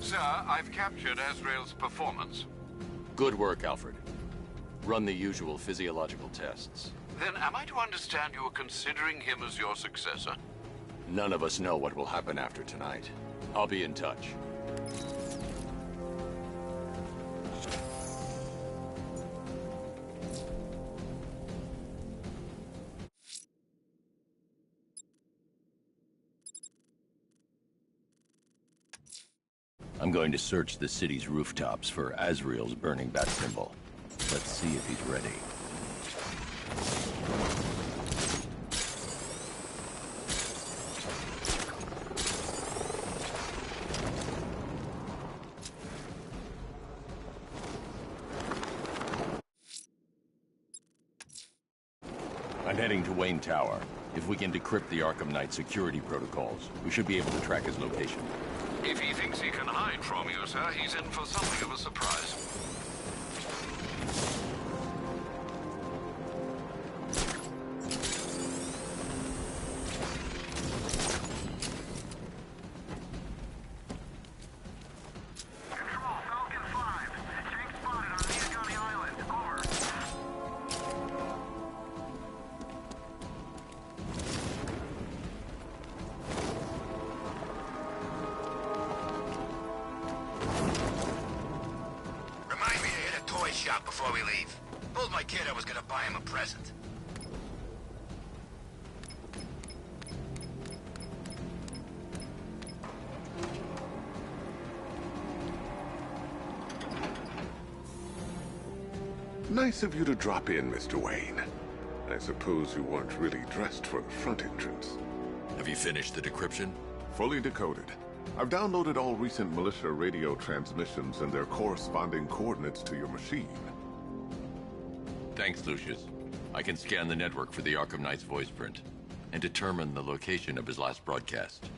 Sir, I've captured Azrael's performance. Good work, Alfred. Run the usual physiological tests. Then am I to understand you are considering him as your successor? None of us know what will happen after tonight. I'll be in touch. I'm going to search the city's rooftops for Azrael's burning bat symbol. Let's see if he's ready. I'm heading to Wayne Tower. If we can decrypt the Arkham Knight security protocols, we should be able to track his location. If he thinks he can hide from you, sir, he's in for something of a surprise. Shop before we leave. Told my kid I was gonna buy him a present. Nice of you to drop in, Mr. Wayne. I suppose you weren't really dressed for the front entrance. Have you finished the decryption? Fully decoded. I've downloaded all recent militia radio transmissions and their corresponding coordinates to your machine. Thanks, Lucius. I can scan the network for the Arkham Knight's voice print and determine the location of his last broadcast.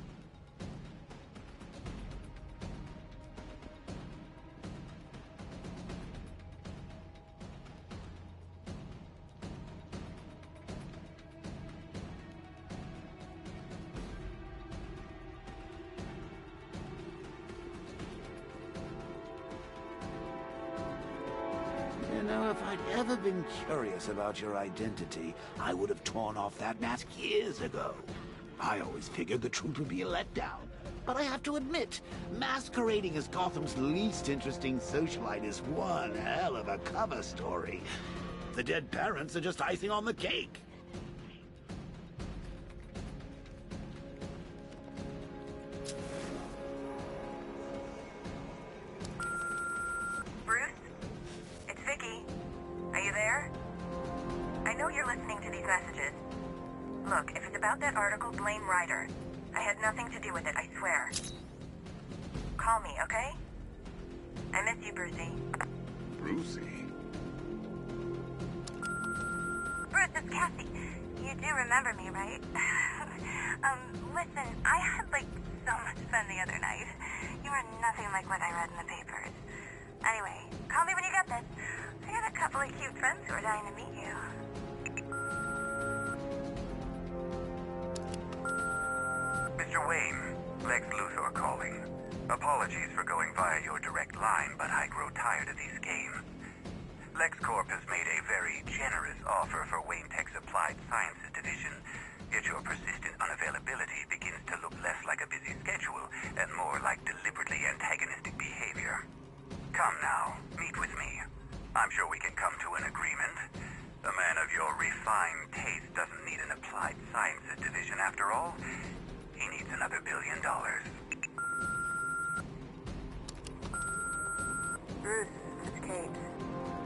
You know, if I'd ever been curious about your identity, I would have torn off that mask years ago. I always figured the truth would be a letdown. But I have to admit, masquerading as Gotham's least interesting socialite is one hell of a cover story. The dead parents are just icing on the cake. Bruce? It's Vicky. Are you there? I know you're listening to these messages. Look, if it's about that article, blame Ryder. I had nothing to do with it, I swear. Call me, okay? I miss you, Brucey. Brucey? Bruce, it's Cassie. You do remember me, right? Listen, I had, so much fun the other night. You are nothing like what I read in the papers. Anyway, call me when you get this. I got a couple of cute friends who are dying to meet you. Mr. Wayne, Lex Luthor calling. Apologies for going via your direct line, but I grow tired of these games. LexCorp has made a very generous offer for Wayne Tech's Applied Sciences Division, yet your persistent unavailability begins to look less like a busy schedule and more like deliberately antagonistic behavior. Come now, meet with me. I'm sure we can come to an agreement. A man of your and after all, he needs another $1 billion. Bruce, it's Kate.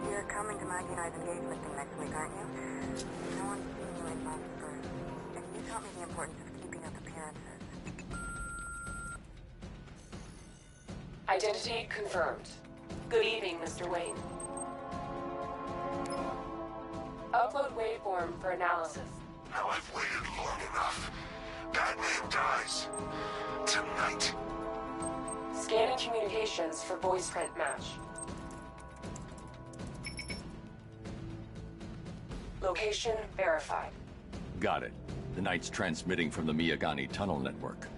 You're coming to my United engagement thing next week, aren't you? I want to see you in months first. And you taught me the importance of keeping up appearances. Identity confirmed. Good evening, Mr. Wayne. Upload waveform for analysis. Now I've waited long enough. Batman dies. Tonight. Scanning communications for voice print match. Location verified. Got it. The Knight's transmitting from the Miyagani tunnel network.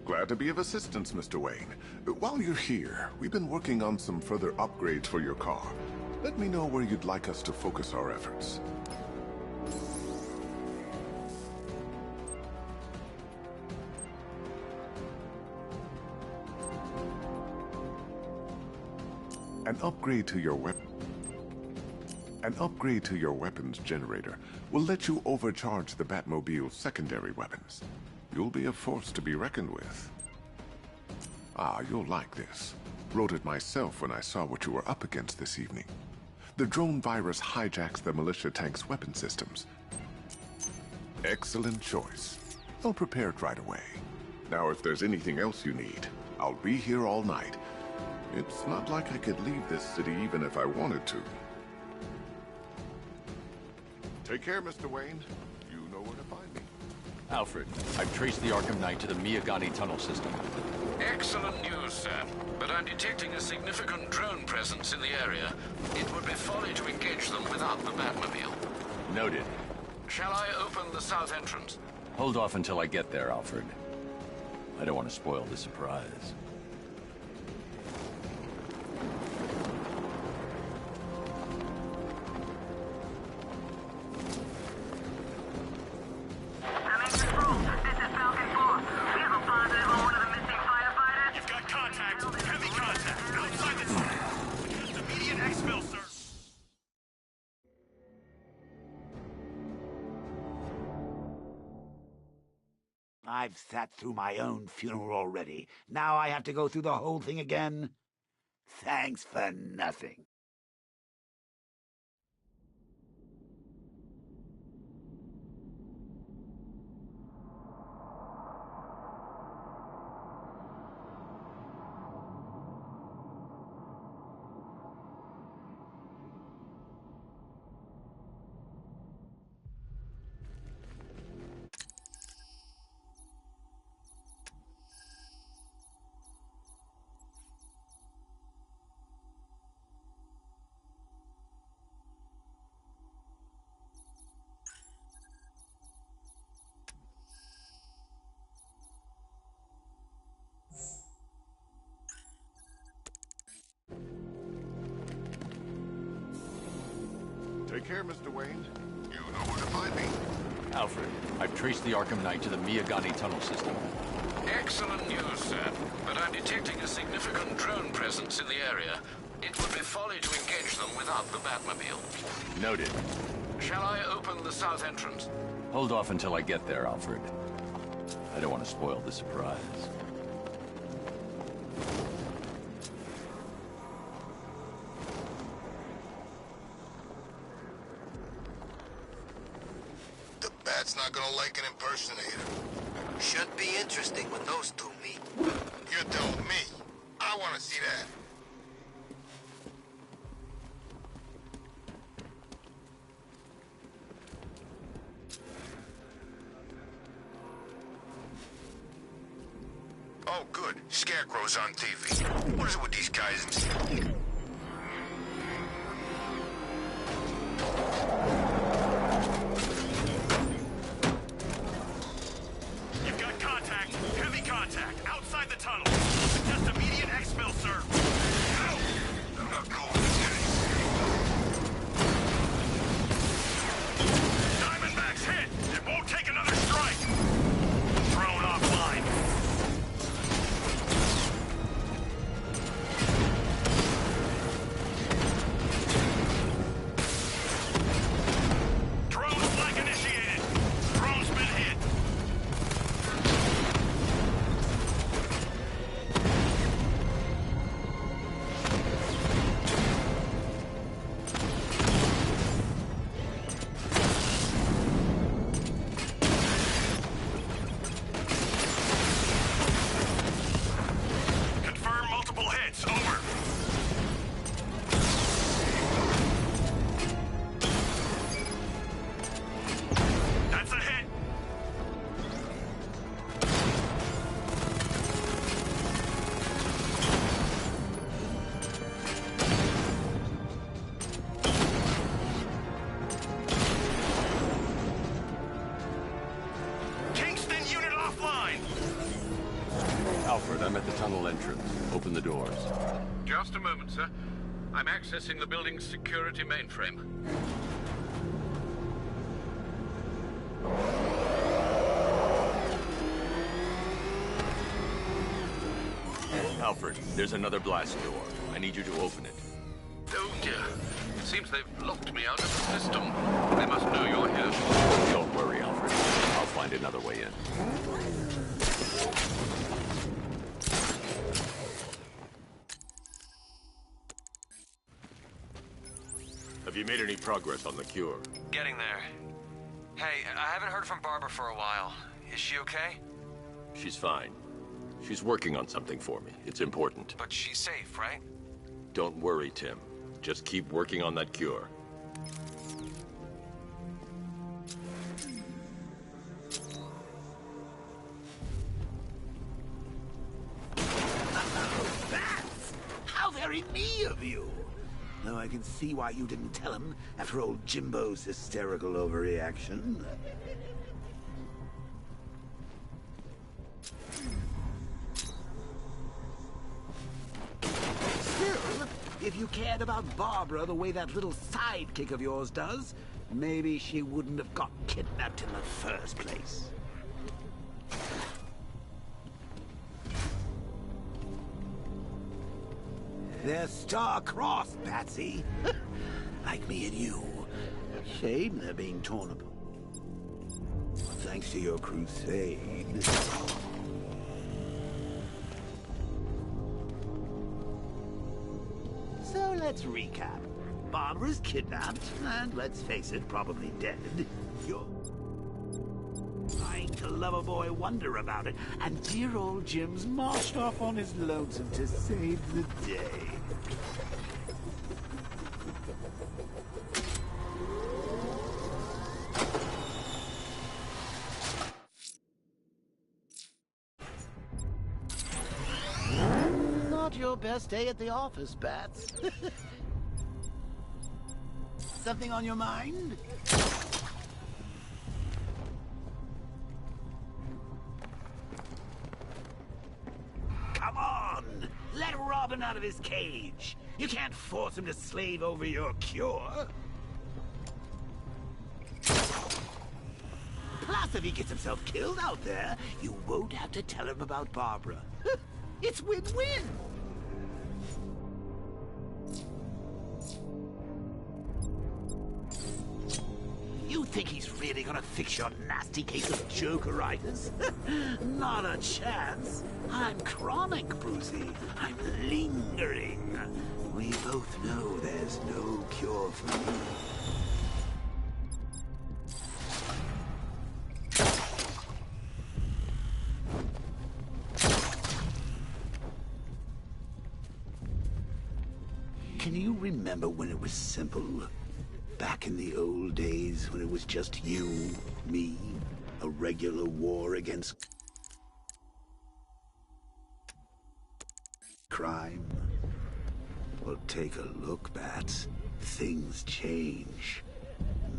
Glad to be of assistance, Mr. Wayne. While you're here, we've been working on some further upgrades for your car. Let me know where you'd like us to focus our efforts. An upgrade to your weapons generator will let you overcharge the Batmobile's secondary weapons. You'll be a force to be reckoned with. Ah, you'll like this. Wrote it myself when I saw what you were up against this evening. The drone virus hijacks the militia tank's weapon systems. Excellent choice. I'll prepare it right away. Now, if there's anything else you need, I'll be here all night. It's not like I could leave this city even if I wanted to. Take care, Mr. Wayne. You know where to find me. Alfred, I've traced the Arkham Knight to the Miyagani tunnel system. Excellent news, sir. But I'm detecting a significant drone presence in the area. It would be folly to engage them without the Batmobile. Noted. Shall I open the south entrance? Hold off until I get there, Alfred. I don't want to spoil the surprise. I've sat through my own funeral already. Now I have to go through the whole thing again? Thanks for nothing. Take care, Mr. Wayne. You know where to find me. Alfred, I've traced the Arkham Knight to the Miyagani tunnel system. Excellent news, sir. But I'm detecting a significant drone presence in the area. It would be folly to engage them without the Batmobile. Noted. Shall I open the south entrance? Hold off until I get there, Alfred. I don't want to spoil the surprise. The Bat's not gonna like an impersonator. Should be interesting when those two meet. You're telling me. I wanna see that. Oh, good. Scarecrow's on TV. What is it with these guys and... You've got contact. Heavy contact. Outside the tunnel. Just immediate exfil, sir. No! I'm not going to Diamondback's hit. It won't take another strike. Drone offline. Drone flag initiated. Drone's been Alfred, I'm at the tunnel entrance. Open the doors. Just a moment, sir. I'm accessing the building's security mainframe. Alfred, there's another blast door. I need you to open it. Oh dear. It seems they've locked me out of the system. They must know you're here. Don't worry, Alfred. I'll find another way in. Have you made any progress on the cure? Getting there. Hey, I haven't heard from Barbara for a while. Is she okay? She's fine. She's working on something for me. It's important. But she's safe, right? Don't worry, Tim. Just keep working on that cure. Bats! How very me of you! Though I can see why you didn't tell him after old Jimbo's hysterical overreaction. Still, if you cared about Barbara the way that little sidekick of yours does, maybe she wouldn't have got kidnapped in the first place. They're star-crossed, Patsy. Like me and you. Shame they're being torn apart. Thanks to your crusade. So let's recap. Barbara's kidnapped, and let's face it, probably dead. You're trying to Loverboy wonder about it, and dear old Jim's marched off on his lonesome to save the day. Not your best day at the office, Bats. Something on your mind? Come on! Let Robin out of his cage! You can't force him to slave over your cure! Plus, if he gets himself killed out there, you won't have to tell him about Barbara. It's win-win! You think he's really gonna fix your nasty case of jokeritis? Not a chance. I'm chronic, Brucey. I'm lingering. We both know there's no cure for me. Can you remember when it was simple? Back in the old days when it was just you, me, a regular war against crime? Well, take a look, Bats. Things change.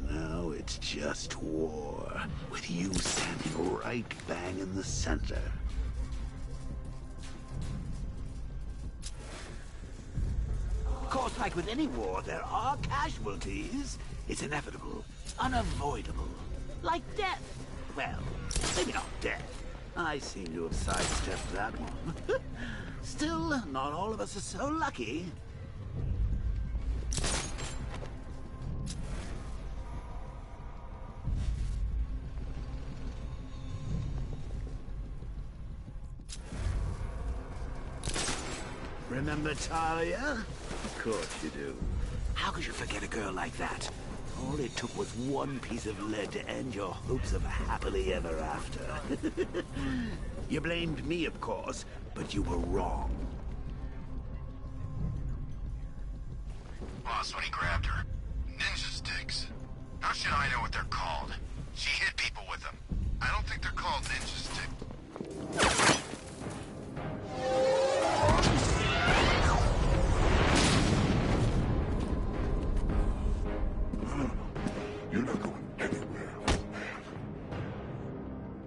Now it's just war, with you standing right bang in the center. Of course, like with any war, there are casualties. It's inevitable, unavoidable. Like death. Well, maybe not death. I seem to have sidestepped that one. Still, not all of us are so lucky. Remember Talia? Of course you do. How could you forget a girl like that? All it took was one piece of lead to end your hopes of happily ever after. You blamed me, of course, but you were wrong. Boss, when he grabbed her, ninja sticks. How should I know what they're called? She hit people with them. I don't think they're called ninja sticks. You're not going anywhere.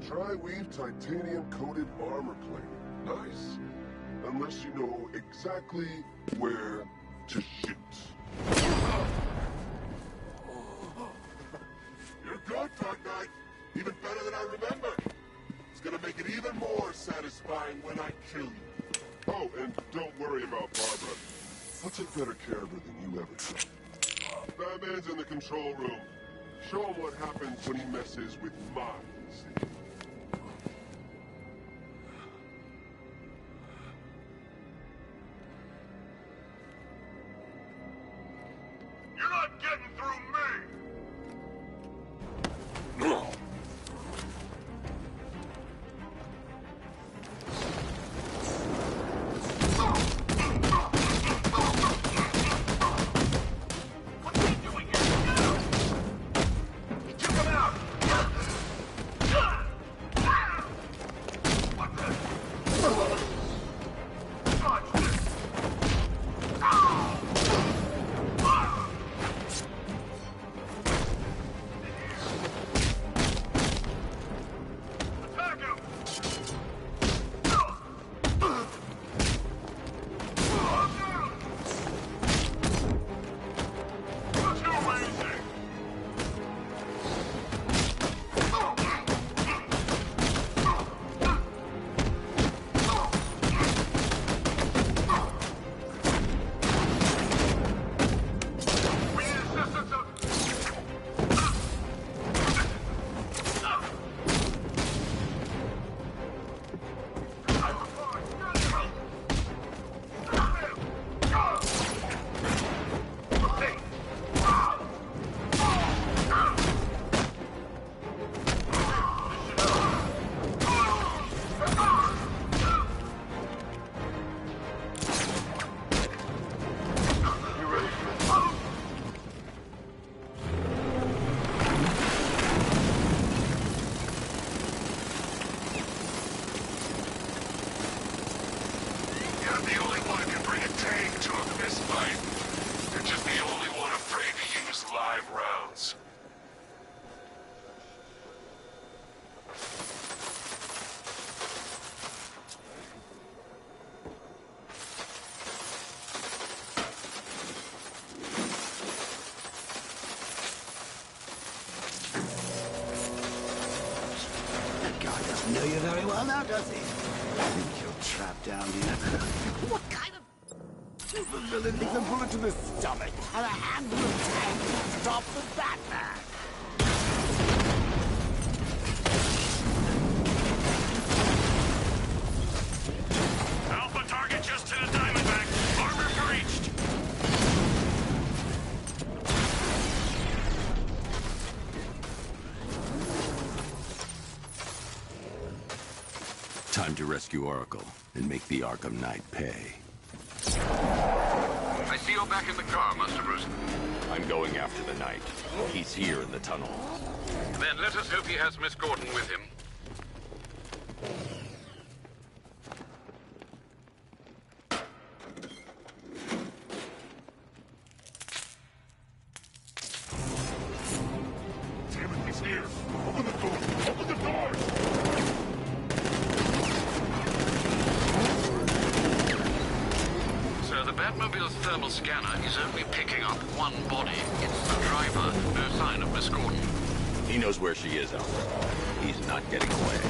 Tri-weave titanium-coated armor plate. nice. Unless you know exactly where to shoot. You're good, Dark Knight. Even better than I remember. It's gonna make it even more satisfying when I kill you. Oh, and don't worry about Barbara. I'll take better care of her than you ever did. Batman's in the control room. Show him what happens when he messes with minds. You're not getting through me! Know you very well now, does he? I think you're trapped down here. What kind of supervillain needs a bullet to the stomach and a handful of tanks to stop the Batman? Alpha target just to the Diamondback. Armor breached. Time to rescue Oracle and make the Arkham Knight pay. I see you're back in the car, Master Bruce. I'm going after the Knight. He's here in the tunnel. Then let us hope he has Miss Gordon with him. Damn it, he's here! Open the door! Open the door! So the Batmobile's thermal scanner is only picking up one body. It's the driver. No sign of Miss Gordon. He knows where she is, Alfred. He's not getting away.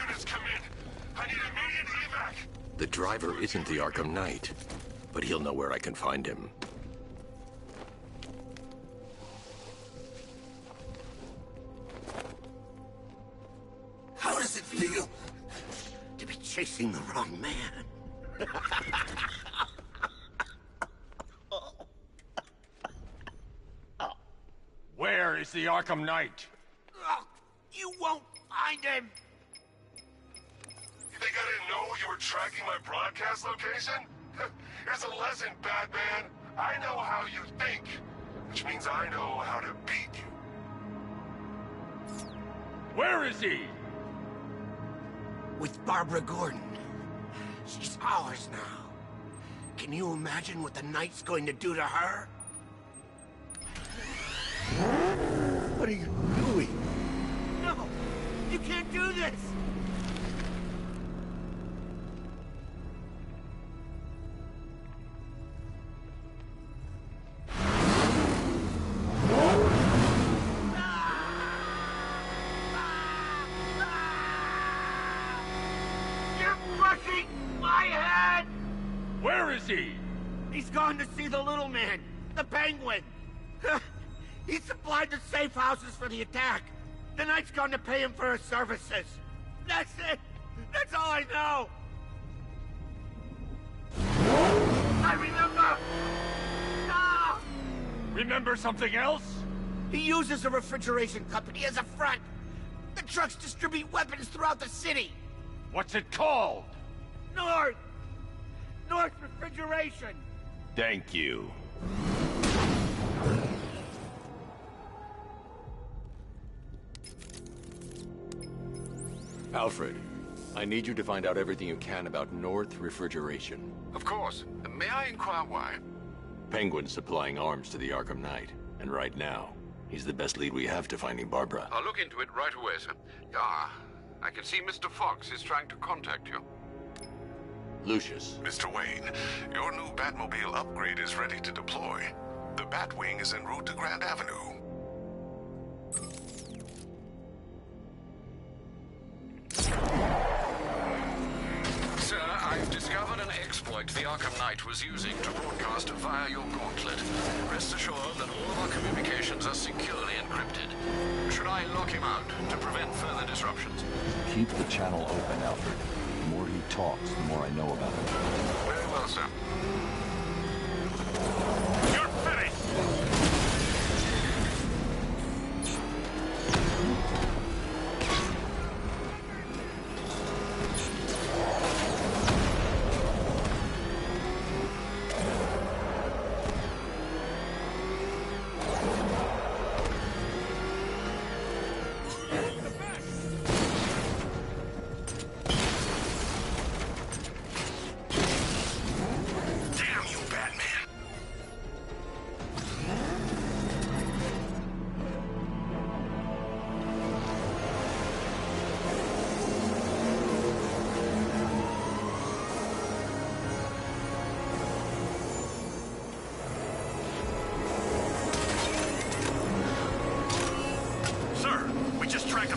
units come in. I need immediate evac. The driver isn't the Arkham Knight, but he'll know where I can find him. How does it feel to be chasing the wrong man? Where is the Arkham Knight? Oh, you won't find him! You think I didn't know you were tracking my broadcast location? Here's a lesson, Batman. I know how you think, which means I know how to beat you. Where is he? With Barbara Gordon. She's ours now. Can you imagine what the Knight's going to do to her? What are you doing? No! You can't do this! You're crushing my head! Where is he? He's gone to see the little man, the Penguin. He supplied the safe houses for the attack. The Knight's gone to pay him for his services. That's it. That's all I know. I remember. No! Remember something else? He uses a refrigeration company as a front. The trucks distribute weapons throughout the city. What's it called? North Refrigeration. Thank you. Alfred, I need you to find out everything you can about North Refrigeration. Of course. May I inquire why? Penguin's supplying arms to the Arkham Knight, and right now, he's the best lead we have to finding Barbara. I'll look into it right away, sir. Ah, I can see Mr. Fox is trying to contact you. Lucius. Mr. Wayne, your new Batmobile upgrade is ready to deploy. The Batwing is en route to Grand Avenue. Sir, I've discovered an exploit the Arkham Knight was using to broadcast via your gauntlet. Rest assured that all of our communications are securely encrypted. Should I lock him out to prevent further disruptions? Keep the channel open, Alfred. The more he talks, the more I know about him. Very well, sir. You're finished!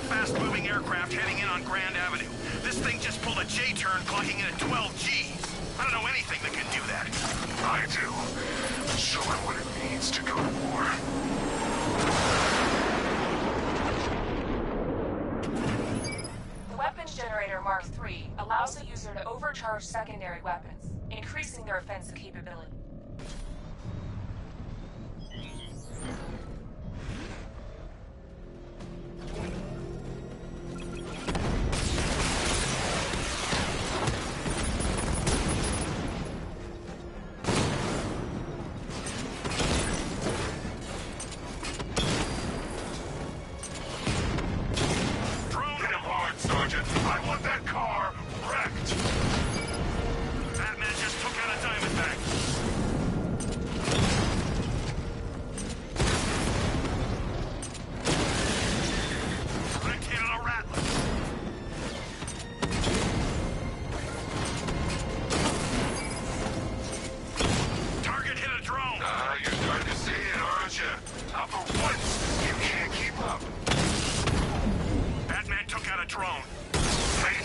Fast-moving aircraft heading in on Grand Avenue. This thing just pulled a J-turn, clocking in at 12 Gs. I don't know anything that can do that. I do. Show him what it means to go to war. The weapons generator Mark III allows the user to overcharge secondary weapons, increasing their offensive capability. Batman just took out a Diamondback.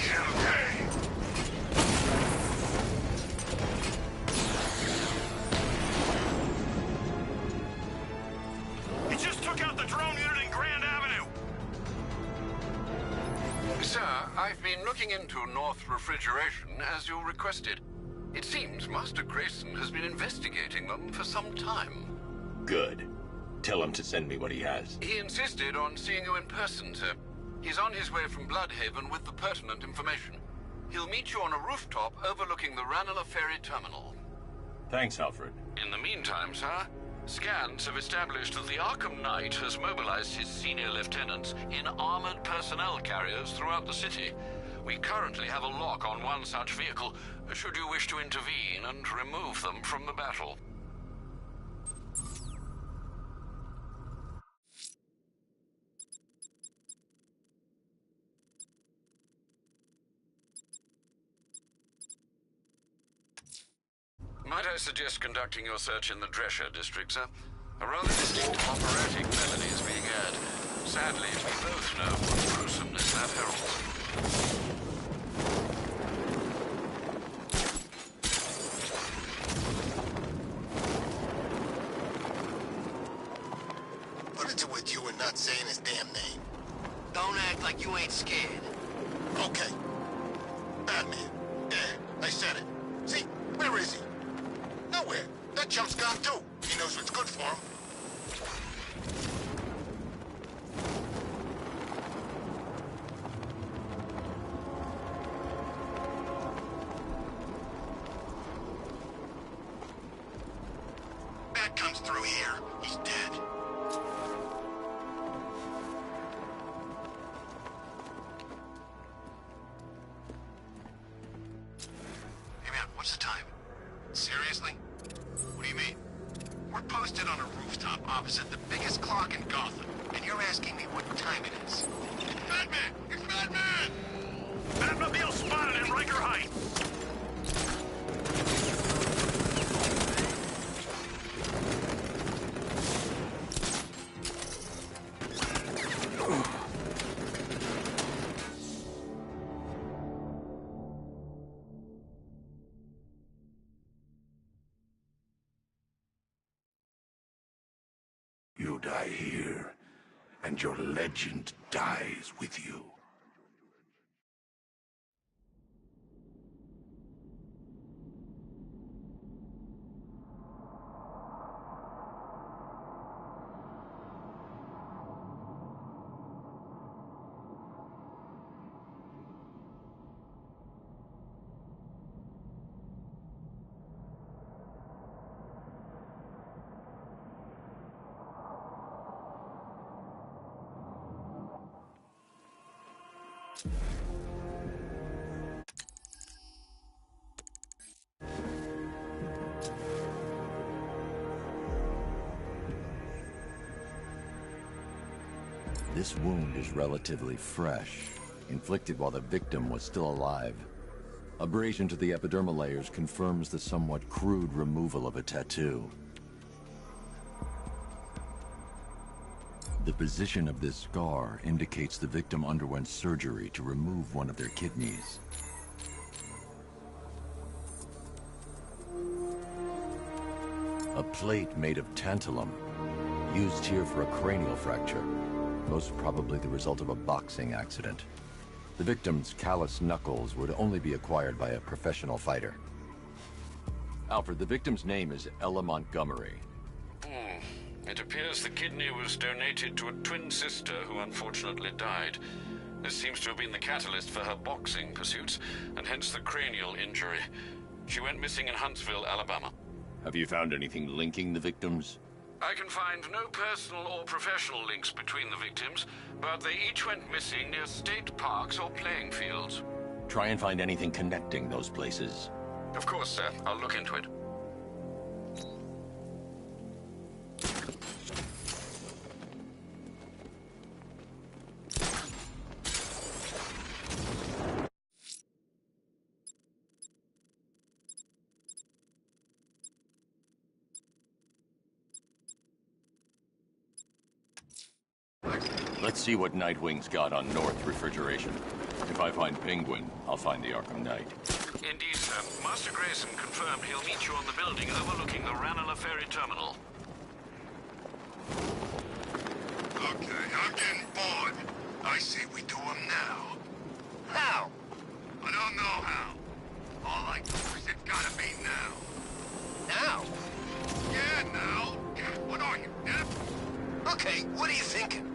can pay. He just took out the drone unit in Grand Avenue. Sir, I've been looking into North Refrigeration as you requested. It seems Master Grayson has been investigating them for some time. Good. Tell him to send me what he has. He insisted on seeing you in person, sir. He's on his way from Bloodhaven with the pertinent information. He'll meet you on a rooftop overlooking the Ranelagh Ferry Terminal. Thanks, Alfred. In the meantime, sir, scans have established that the Arkham Knight has mobilized his senior lieutenants in armored personnel carriers throughout the city. We currently have a lock on one such vehicle, should you wish to intervene and remove them from the battle. Might I suggest conducting your search in the Drescher district, sir? A rather distinct operatic melody is being heard. Sadly, we both know what gruesomeness that heralds. What is it with you and not saying his damn name? Don't act like you ain't scared. Okay. Batman. Yeah, I said it. See, where is he? Nowhere. That chump's gone too. He knows what's good for him. Bat comes through here. He's dead. Hey man, what's the time? Seriously? What do you mean? We're posted on a rooftop opposite the biggest clock in Gotham, and you're asking me what time it is. Batman! It's Batman! Batmobile spotted in Riker Heights. You die here, and your legend dies with you. This wound is relatively fresh, inflicted while the victim was still alive. Abrasion to the epidermal layers confirms the somewhat crude removal of a tattoo. The position of this scar indicates the victim underwent surgery to remove one of their kidneys. A plate made of tantalum, used here for a cranial fracture, most probably the result of a boxing accident. The victim's calloused knuckles would only be acquired by a professional fighter. Alfred, the victim's name is Ella Montgomery. It appears the kidney was donated to a twin sister who unfortunately died. This seems to have been the catalyst for her boxing pursuits, and hence the cranial injury. She went missing in Huntsville, Alabama. Have you found anything linking the victims? I can find no personal or professional links between the victims, but they each went missing near state parks or playing fields. Try and find anything connecting those places. Of course, sir. I'll look into it. Let's see what Nightwing's got on North Refrigeration. If I find Penguin, I'll find the Arkham Knight. Indeed, sir. Master Grayson confirmed he'll meet you on the building overlooking the Ranelagh Ferry Terminal. Okay, I'm getting bored. I say we do them now. How? I don't know how. All I know is it's gotta be now. Now? Yeah, now. What are you, deaf? Okay, what are you thinking?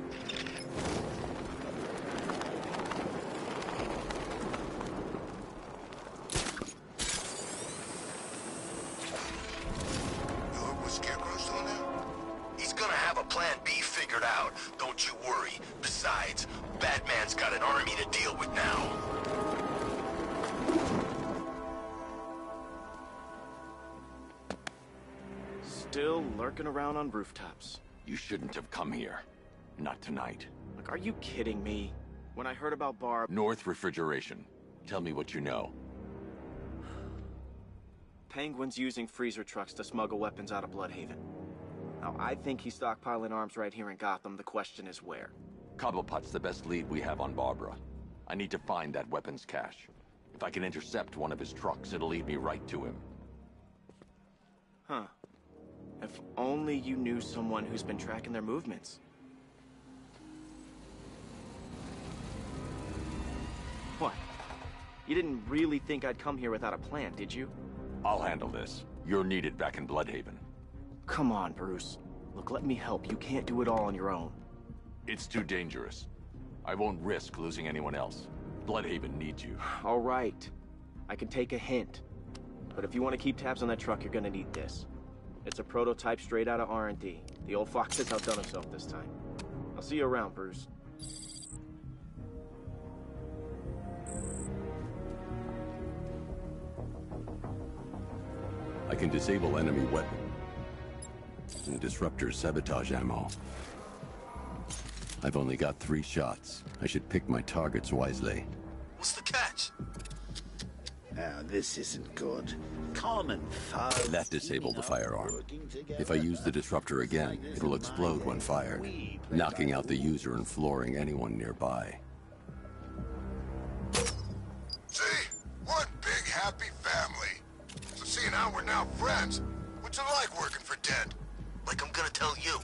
He's gonna have a plan B figured out. Don't you worry. Besides, Batman's got an army to deal with now. Still lurking around on rooftops. You shouldn't have come here. Not tonight. Like, are you kidding me? When I heard about Barb... North Refrigeration. Tell me what you know. Penguin's using freezer trucks to smuggle weapons out of Bloodhaven. Now, I think he's stockpiling arms right here in Gotham. The question is where. Cobblepot's the best lead we have on Barbara. I need to find that weapons cache. If I can intercept one of his trucks, it'll lead me right to him. Huh. If only you knew someone who's been tracking their movements. What? You didn't really think I'd come here without a plan, did you? I'll handle this. You're needed back in Bloodhaven. Come on, Bruce. Look, let me help. You can't do it all on your own. It's too dangerous. I won't risk losing anyone else. Bloodhaven needs you. All right. I can take a hint. But if you want to keep tabs on that truck, you're gonna need this. It's a prototype straight out of R&D. The old fox has outdone himself this time. I'll see you around, Bruce. I can disable enemy weapon and disruptor sabotage ammo. I've only got 3 shots. I should pick my targets wisely. What's the catch? Now, this isn't good. Common thugs. That disabled the firearm. If I use the disruptor again, it'll explode when fired, knocking out the user and flooring anyone nearby. See? One big happy family. So seeing how we're now friends, what's it like working for Dent? Like I'm gonna tell you.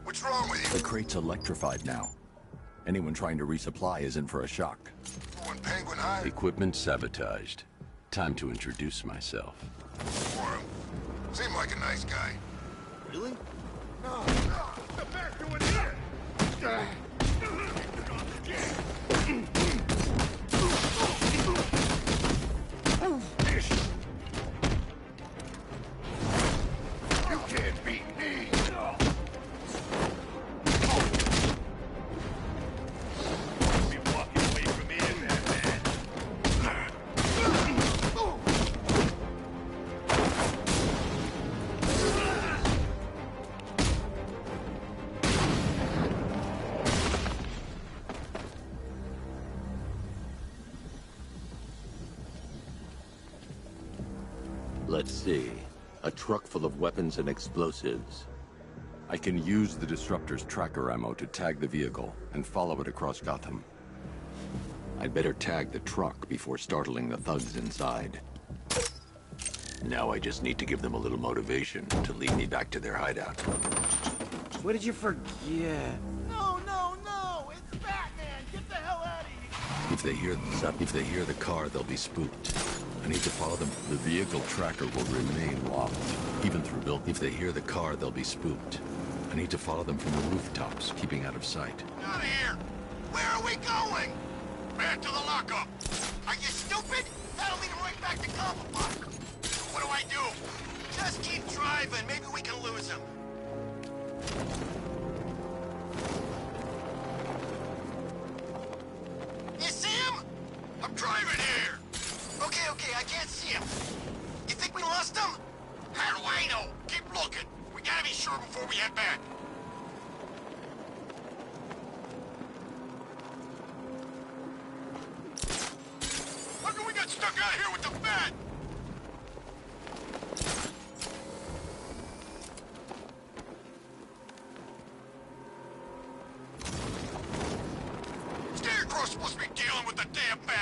What's wrong with you? The crate's electrified now. Anyone trying to resupply is in for a shock. When Penguin hired... Equipment sabotaged. Time to introduce myself. For him. Seemed like a nice guy. Really? No. Get back to in here! You can't beat me! Be walking away from here, Batman. Let's see. A truck full of weapons and explosives. I can use the disruptor's tracker ammo to tag the vehicle and follow it across Gotham. I'd better tag the truck before startling the thugs inside. Now I just need to give them a little motivation to lead me back to their hideout. What did you forget? No, no, no! It's Batman! Get the hell out of here! If they hear the car, they'll be spooked. I need to follow them. The vehicle tracker will remain locked, even through built. If they hear the car, they'll be spooked. I need to follow them from the rooftops, keeping out of sight. Out of here! Where are we going? Back to the lockup! Are you stupid? That'll lead him right back to Cobblepot. What do I do? Just keep driving. Maybe we can lose him. You see him? I'm driving here! Okay, I can't see him. You think we lost him? How do I know? Keep looking. We gotta be sure before we head back. How come we got stuck out here with the Bat? Scarecrow's supposed to be dealing with the damn Bat.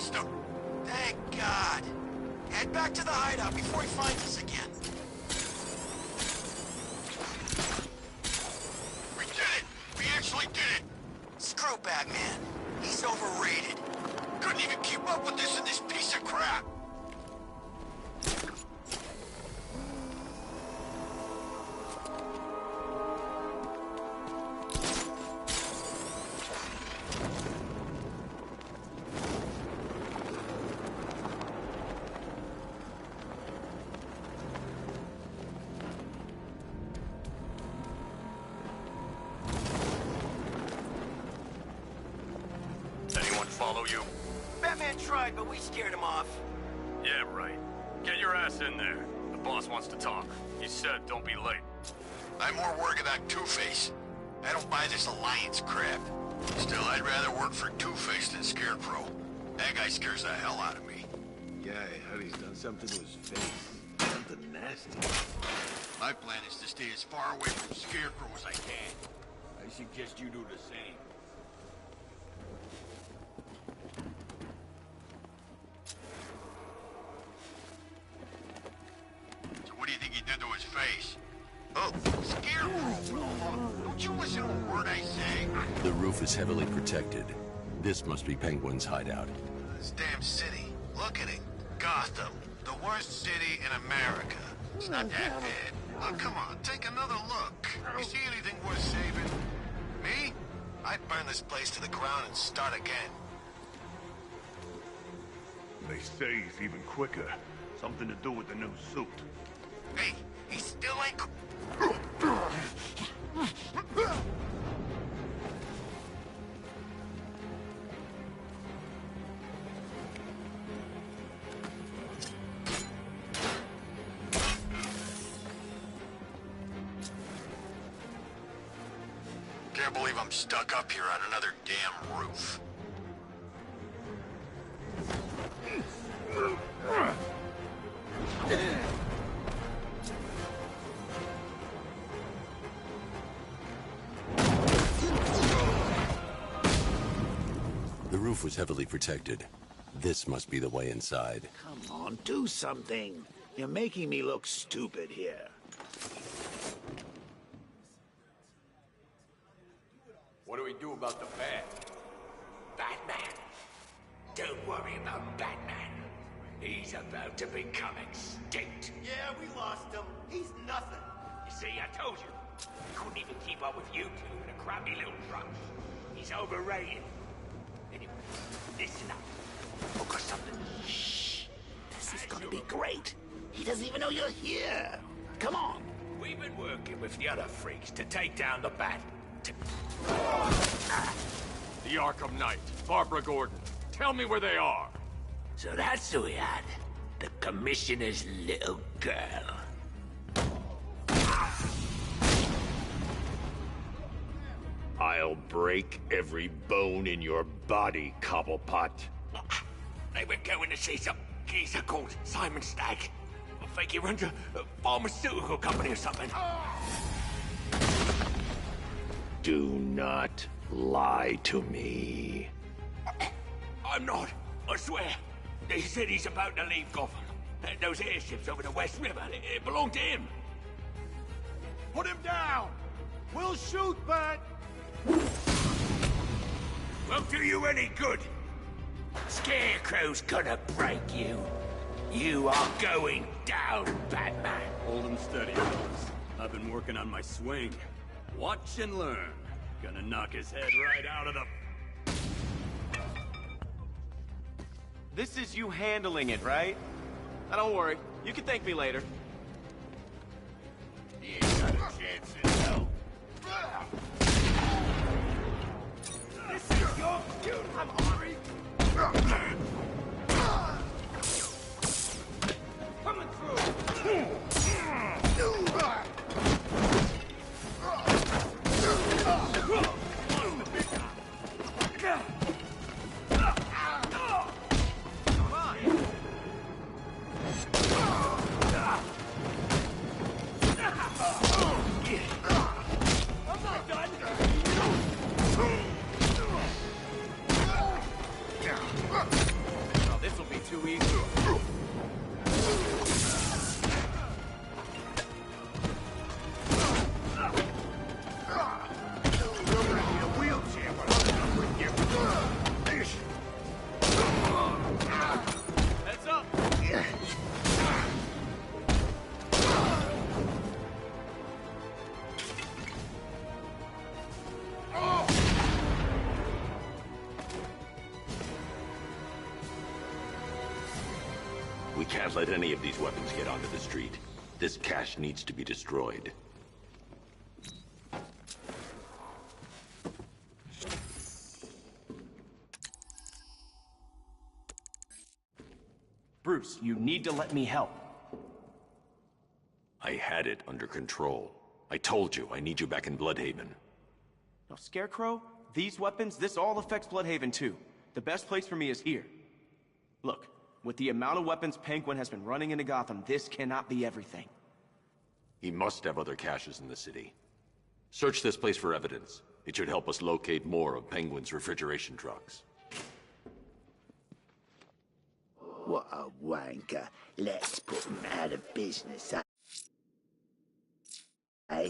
lost him. Thank God. Head back to the hideout before he finds us again. We did it! We actually did it! Screw Batman. He's overrated. Couldn't even keep up with this in this piece of crap. Anyone follow you? Batman tried, but we scared him off. Yeah, right. Get your ass in there. The boss wants to talk. He said don't be late. I'm more worried about Two-Face. I don't buy this alliance crap. Still, I'd rather work for Two-Face than Scarecrow. That guy scares the hell out of me. Yeah, I heard he's done something to his face. Something nasty. My plan is to stay as far away from Scarecrow as I can. I suggest you do the same. So what do you think he did to his face? Oh, Scarecrow! Don't you listen to a word I say? The roof is heavily protected. This must be Penguin's hideout. This damn city. Look at it. Gotham. The worst city in America. It's not that bad. Oh, come on. Take another look. You see anything worth saving? Me? I'd burn this place to the ground and start again. They save even quicker. Something to do with the new suit. Hey, he still ain't... Can't believe I'm stuck up here on another damn roof. The roof was heavily protected. This must be the way inside. Come on, do something. You're making me look stupid here. What do we do about the bat? Batman. Don't worry about Batman. He's about to become extinct. Yeah, we lost him. He's nothing. You see, I told you. He couldn't even keep up with you two in a crappy little truck. He's overrated. Anyway, listen up. Focus something. Shh. This is gonna be great. He doesn't even know you're here. Come on. We've been working with the other freaks to take down the Bat. The Arkham Knight, Barbara Gordon. Tell me where they are. So that's who we had. The Commissioner's little girl. I'll break every bone in your body, Cobblepot. They were going to see some geezer called Simon Stagg. I think he runs a pharmaceutical company or something. Do not lie to me. I'm not. I swear. They said he's about to leave Gotham. Those airships over the West River, it belonged to him. Put him down! We'll shoot, Bat! Won't do you any good. Scarecrow's gonna break you. You are going down, Batman. Hold him steady, fellas. I've been working on my swing. Watch and learn. Gonna knock his head right out of the... This is you handling it, right? Now don't worry. You can thank me later. You ain't got a chance in hell. This is your cue. I'm Ari. Coming through. we... Heads up! We can't let any of these weapons get onto the street. This cache needs to be destroyed. Bruce, you need to let me help. I had it under control. I told you, I need you back in Bloodhaven. Now, Scarecrow, these weapons, this all affects Bloodhaven too. The best place for me is here. Look, with the amount of weapons Penguin has been running into Gotham, this cannot be everything. He must have other caches in the city. Search this place for evidence. It should help us locate more of Penguin's refrigeration trucks. What a wanker. Let's put him out of business, eh?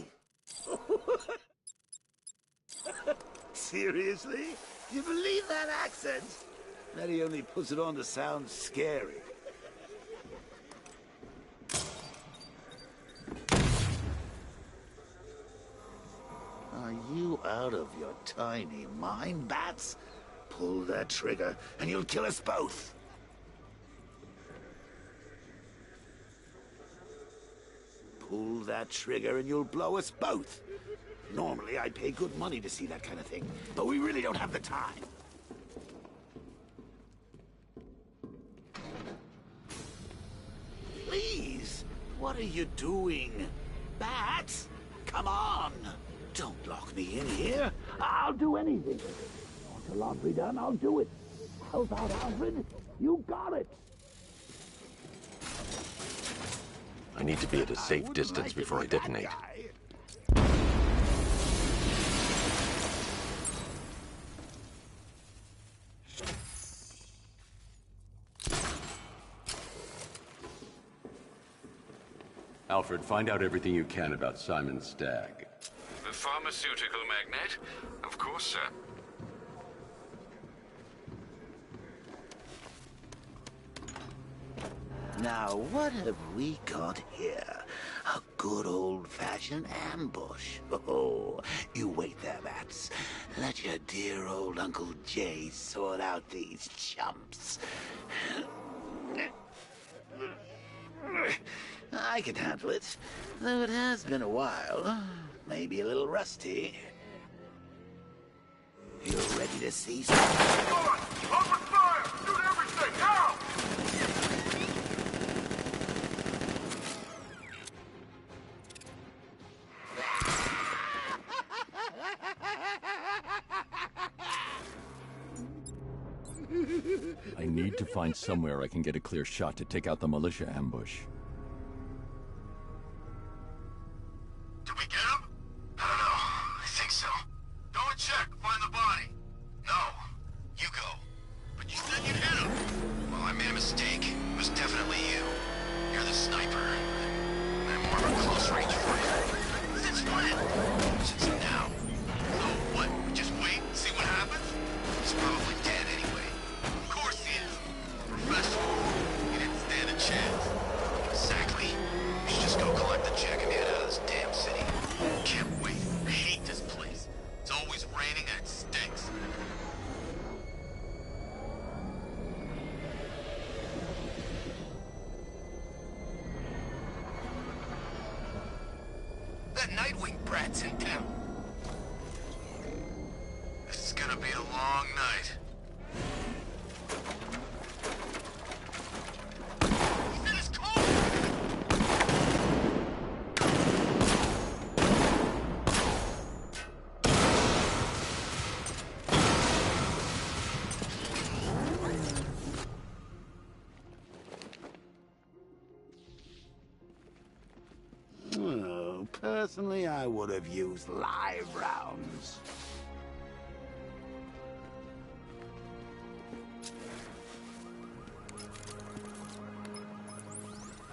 Seriously? Do you believe that accent? That he only puts it on to sound scary. Are you out of your tiny mind, Bats? Pull that trigger, and you'll kill us both. Pull that trigger, and you'll blow us both. Normally, I'd pay good money to see that kind of thing, but we really don't have the time. Please, what are you doing? Bats, come on. Don't lock me in here. I'll do anything. Want the laundry done? I'll do it. Help out, Alfred. You got it. I need to be at a safe distance before I detonate. Alfred, find out everything you can about Simon Stagg. The pharmaceutical magnate? Of course, sir. Now, what have we got here? A good old-fashioned ambush. Oh, you wait there, Bats. Let your dear old Uncle Jay sort out these chumps. I can handle it, though it has been a while. Maybe a little rusty. You're ready to see something? Open fire! Shoot everything, now! I need to find somewhere I can get a clear shot to take out the militia ambush. Did we get him? I don't know. I think so. Go and check. Find the body. No. You go. But you said you'd hit him. Well, I made a mistake. It was definitely you. You're the sniper. I'm more of a close-range fighter. Since when? Since now. So what? We just wait and see what happens? He's probably dead anyway. Of course he is. Professional. He didn't stand a chance. Exactly. We should just go collect the check and get out of this damn city. Can't wait. I hate this place. It's always raining and it stinks. That Nightwing brat's in town. This is gonna be a long night. He's in his car! Oh, personally, I would have used live rounds.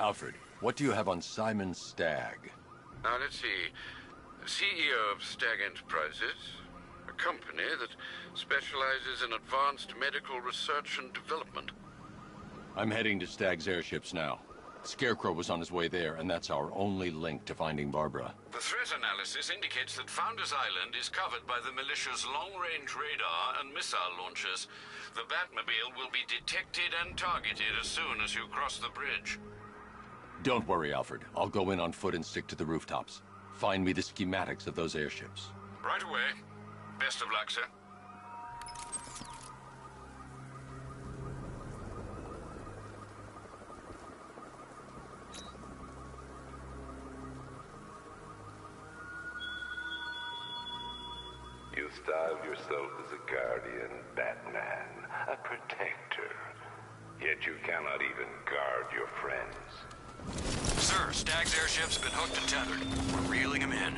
Alfred, what do you have on Simon Stagg? Now, let's see. CEO of Stagg Enterprises, a company that specializes in advanced medical research and development. I'm heading to Stagg's airships now. Scarecrow was on his way there, and that's our only link to finding Barbara. The threat analysis indicates that Founders Island is covered by the militia's long-range radar and missile launchers. The Batmobile will be detected and targeted as soon as you cross the bridge. Don't worry, Alfred. I'll go in on foot and stick to the rooftops. Find me the schematics of those airships. Right away. Best of luck, sir. You styled yourself as a guardian, Batman, a protector. Yet you cannot even guard your friends. Sir, Stagg's airship's been hooked and tethered. We're reeling him in.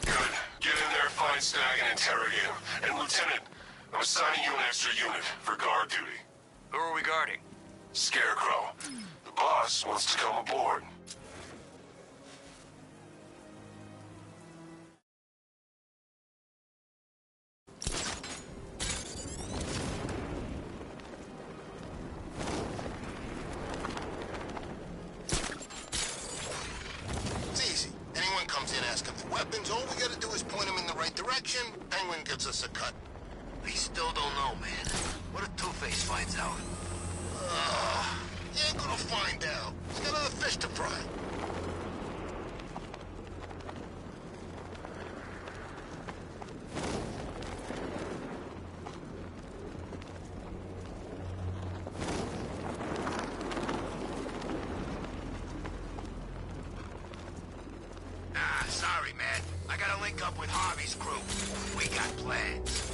Good. Get in there, find Stagg, and interrogate him. And Lieutenant, I'm assigning you an extra unit for guard duty. Who are we guarding? Scarecrow. The boss wants to come aboard. It's easy. Anyone comes in asking for weapons, all we gotta do is point them in the right direction. Penguin gives us a cut. We still don't know, man. What if Two-Face finds out? He ain't gonna find out. He's got other fish to fry. Sorry, man. I gotta link up with Harvey's crew. We got plans.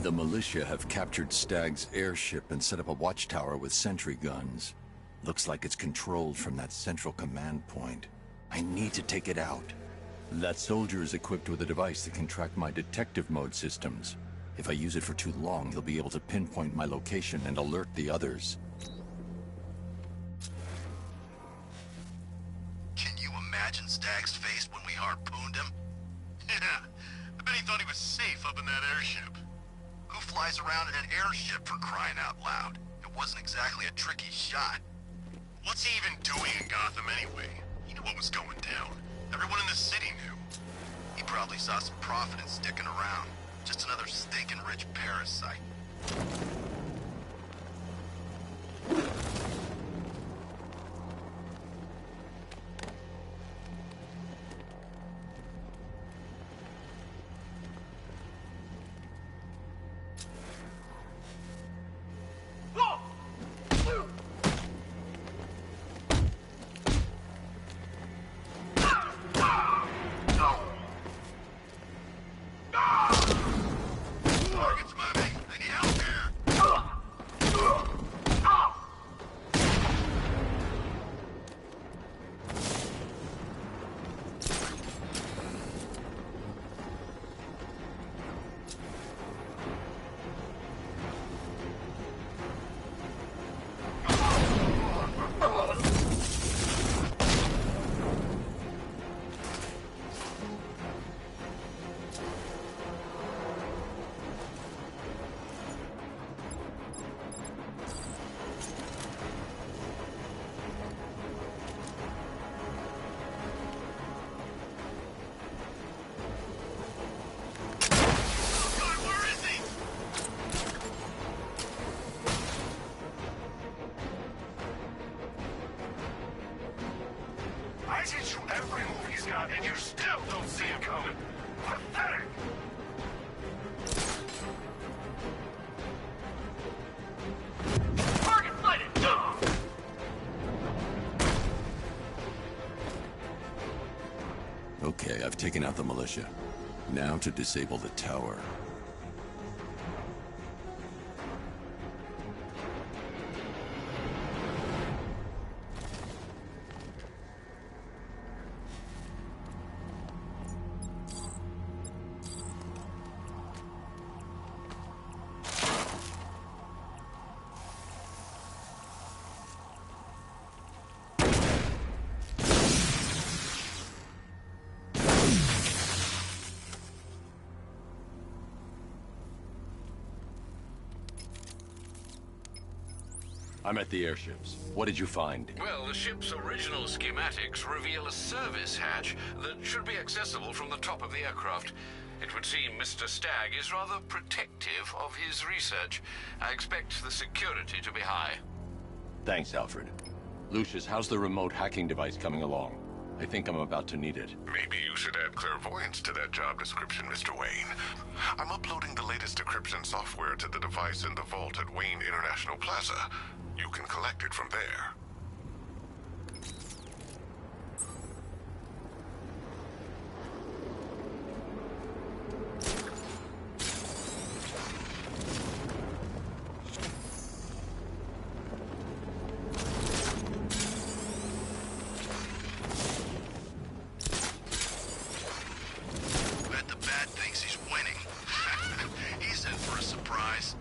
The militia have captured Stagg's airship and set up a watchtower with sentry guns. Looks like it's controlled from that central command point. I need to take it out. That soldier is equipped with a device that can track my detective mode systems. If I use it for too long, he'll be able to pinpoint my location and alert the others. Can you imagine Stagg's face when we harpooned him? Yeah, I bet he thought he was safe up in that airship. Who flies around in an airship, for crying out loud? It wasn't exactly a tricky shot. What's he even doing in Gotham anyway? He knew what was going down. Everyone in the city knew. He probably saw some profit in sticking around. Just another stinking rich parasite. I teach you every move he's got, and you still don't see him coming. Pathetic! Target sighted! Okay, I've taken out the militia. Now to disable the tower. I'm at the airships. What did you find? Well, the ship's original schematics reveal a service hatch that should be accessible from the top of the aircraft. It would seem Mr. Stagg is rather protective of his research. I expect the security to be high. Thanks, Alfred. Lucius, how's the remote hacking device coming along? I think I'm about to need it. Maybe you should add clairvoyance to that job description, Mr. Wayne. I'm uploading the latest decryption software to the device in the vault at Wayne International Plaza. You can collect it from there. Bet the Bat thinks he's winning. He's in for a surprise.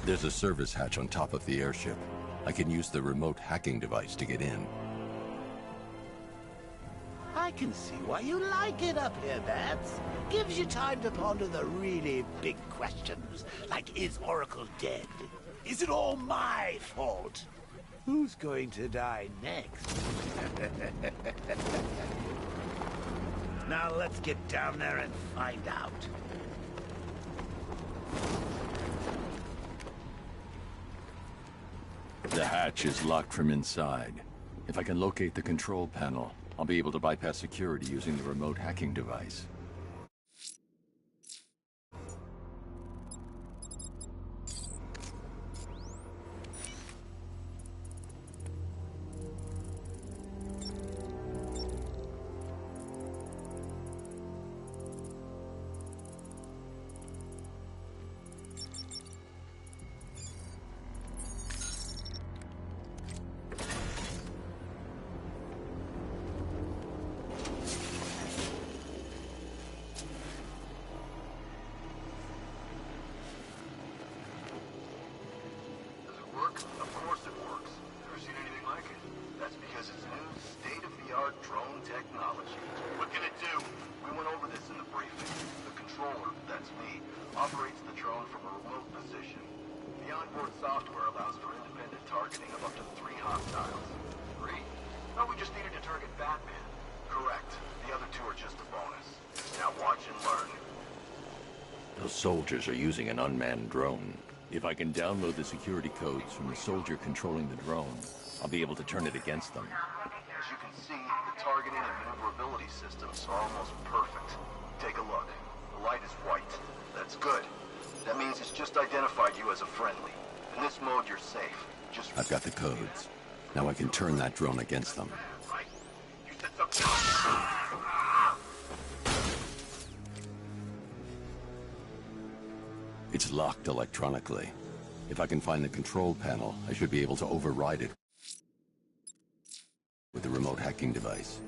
There's a service hatch on top of the airship. I can use the remote hacking device to get in. I can see why you like it up here, Bats. Gives you time to ponder the really big questions, like is Oracle dead? Is it all my fault? Who's going to die next? Now let's get down there and find out. The hatch is locked from inside. If I can locate the control panel, I'll be able to bypass security using the remote hacking device. Operates the drone from a remote position. The onboard software allows for independent targeting of up to 3 hostiles. 3? No, we just needed to target Batman. Correct. The other 2 are just a bonus. Now watch and learn. Those soldiers are using an unmanned drone. If I can download the security codes from the soldier controlling the drone, I'll be able to turn it against them. As you can see, the targeting and maneuverability systems are almost perfect. Take a look. The light is white. That's good. That means it's just identified you as a friendly. In this mode, you're safe. Just... I've got the codes. Now I can turn that drone against them. Right. You said something... It's locked electronically. If I can find the control panel, I should be able to override it with the remote hacking device.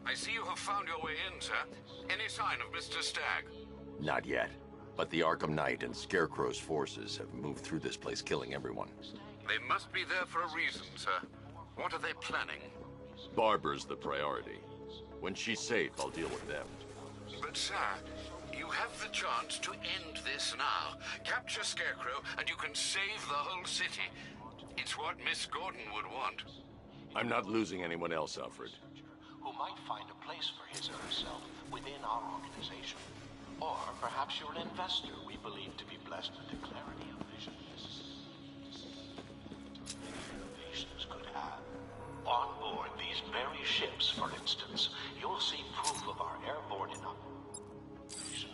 I see you have found your way in, sir. Any sign of Mr. Stagg? Not yet. But the Arkham Knight and Scarecrow's forces have moved through this place, killing everyone. They must be there for a reason, sir. What are they planning? Barbara's the priority. When she's safe, I'll deal with them. But, sir, you have the chance to end this now. Capture Scarecrow, and you can save the whole city. It's what Miss Gordon would want. I'm not losing anyone else, Alfred. Who might find a place for his or herself within our organization. Or perhaps you're an investor we believe to be blessed with the clarity of vision innovations could have. On board these very ships, for instance, you'll see proof of our airborne innovation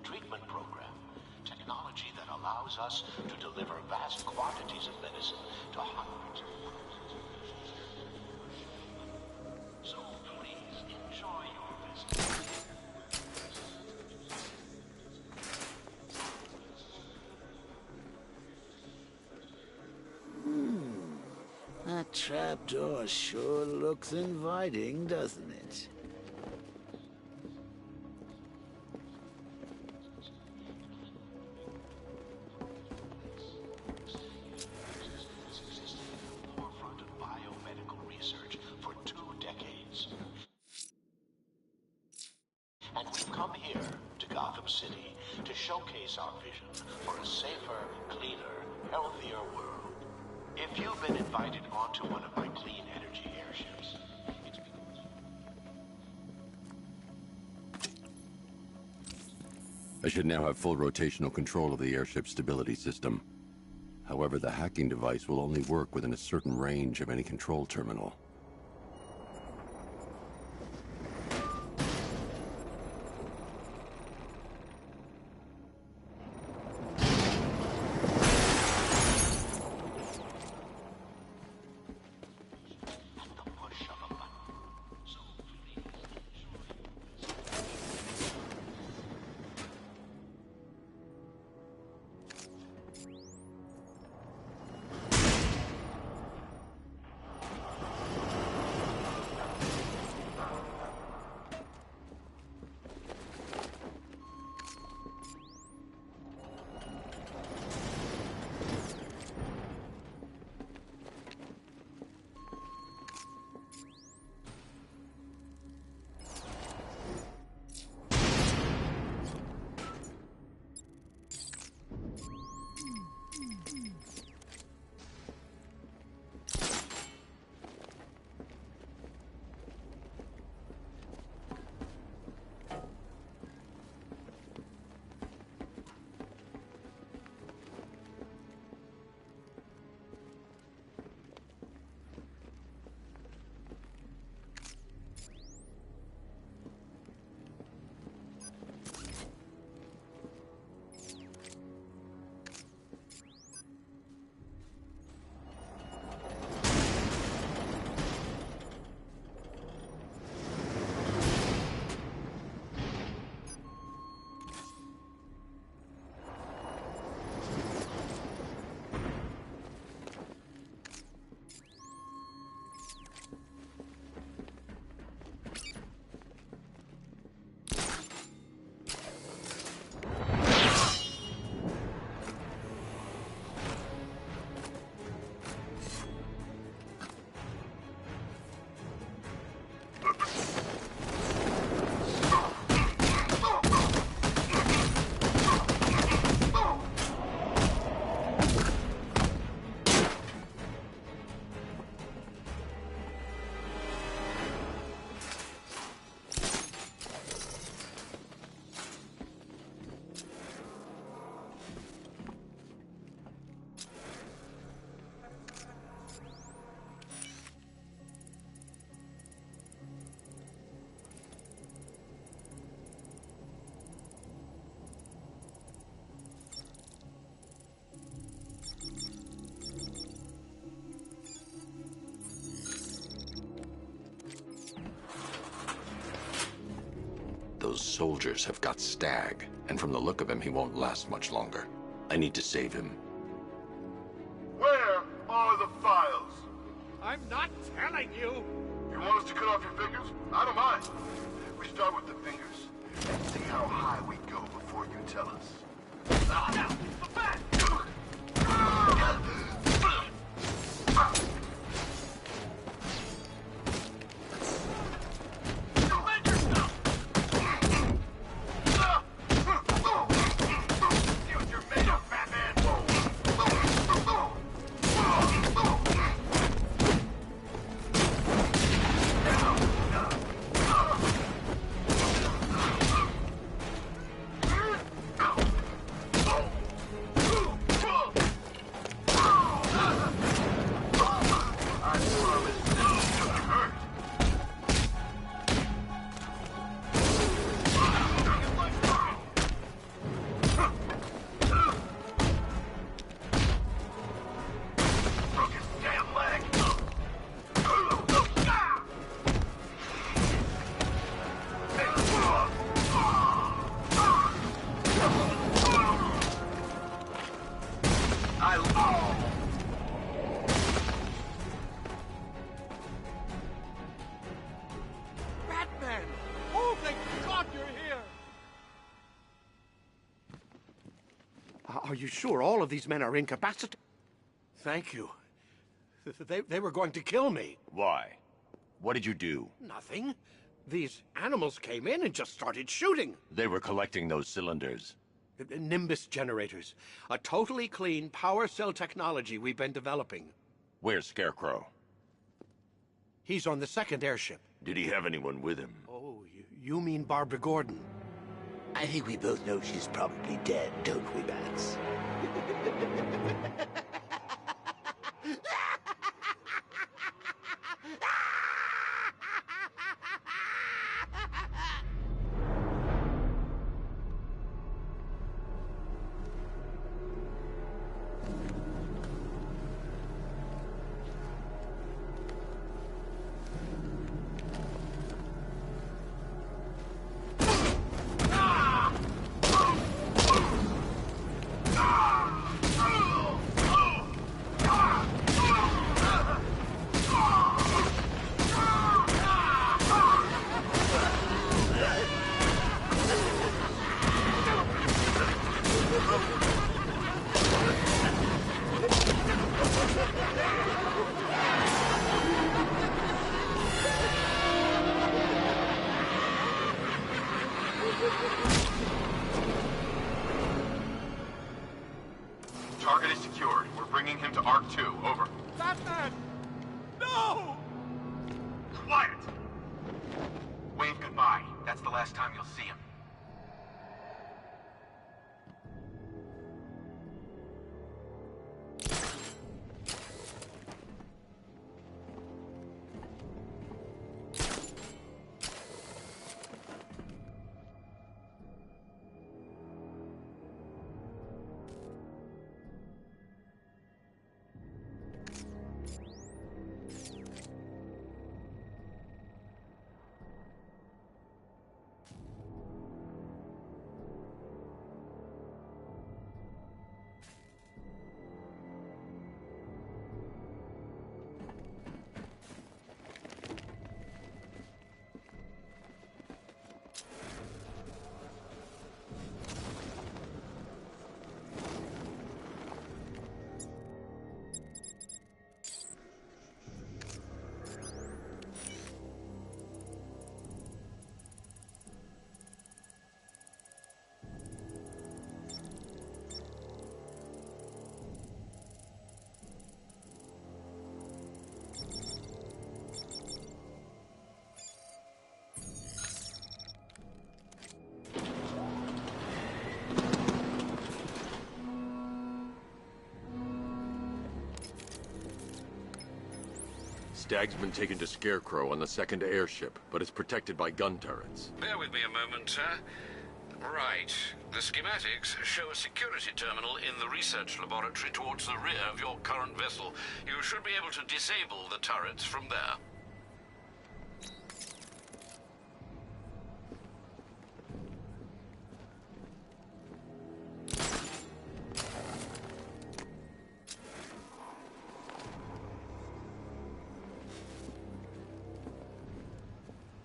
treatment program, technology that allows us to deliver vast quantities of medicine to hundreds of thousands of patients. So please enjoy your visit. That trapdoor sure looks inviting, doesn't it? Forefront of biomedical research for 2 decades. And we've come here to Gotham City to showcase our vision for a safer, cleaner, healthier world. If you've been invited onto one of my clean energy airships, it's because... I should now have full rotational control of the airship's stability system. However, the hacking device will only work within a certain range of any control terminal. Those soldiers have got Stag, and from the look of him, he won't last much longer. I need to save him. Where are the files? I'm not telling you! You want us to cut off your fingers? I don't mind. We start with the fingers and see how high we go before you tell us. Oh, no! Back! Batman! Oh, thank God you're here! Are you sure all of these men are incapacitated? Thank you. They were going to kill me. Why? What did you do? Nothing. These animals came in and just started shooting. They were collecting those cylinders. Nimbus generators. A totally clean power cell technology we've been developing. Where's Scarecrow? He's on the second airship. Did he have anyone with him? Oh, you mean Barbara Gordon? I think we both know she's probably dead, don't we, Bats? Target is secured. We're bringing him to Ark 2. Over. Batman! No! Quiet! Wave goodbye. That's the last time you'll see him. Stag's been taken to Scarecrow on the second airship, but it's protected by gun turrets. Bear with me a moment, sir. Right. The schematics show a security terminal in the research laboratory towards the rear of your current vessel. You should be able to disable the turrets from there.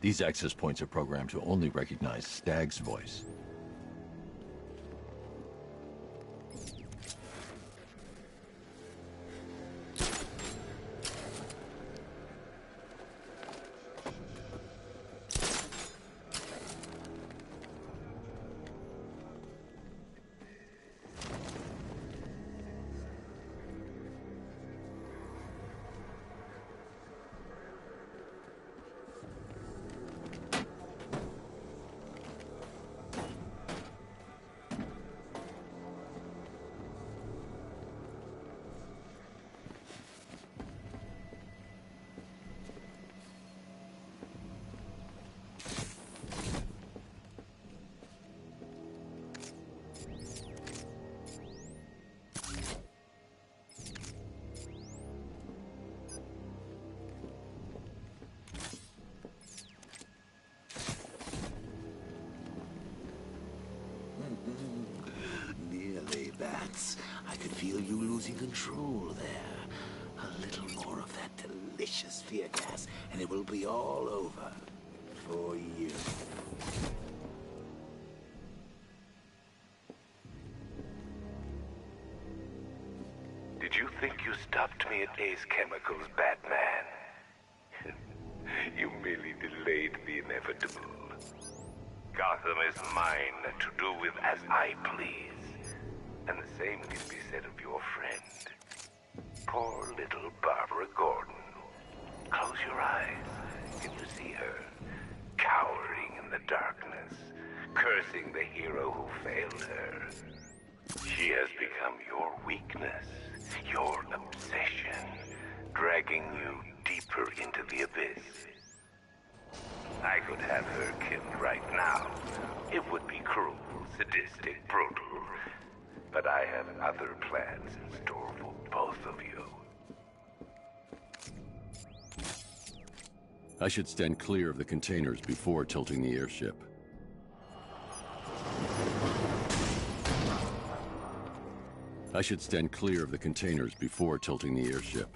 These access points are programmed to only recognize Stag's voice. Nearly, Bats. I could feel you losing control there. A little more of that delicious fear gas, and it will be all over. For you. Did you think you stopped me at Ace Chemicals, Batman? You merely delayed the inevitable. Gotham is mine to do with as I please. And the same can be said of your friend. Poor little Barbara Gordon. Close your eyes and you see her, cowering in the darkness, cursing the hero who failed her. She has become your weakness, your obsession, dragging you deeper into the abyss. I could have her killed right now. It would be cruel, sadistic, brutal. But I have other plans in store for both of you. I should stand clear of the containers before tilting the airship. I should stand clear of the containers before tilting the airship.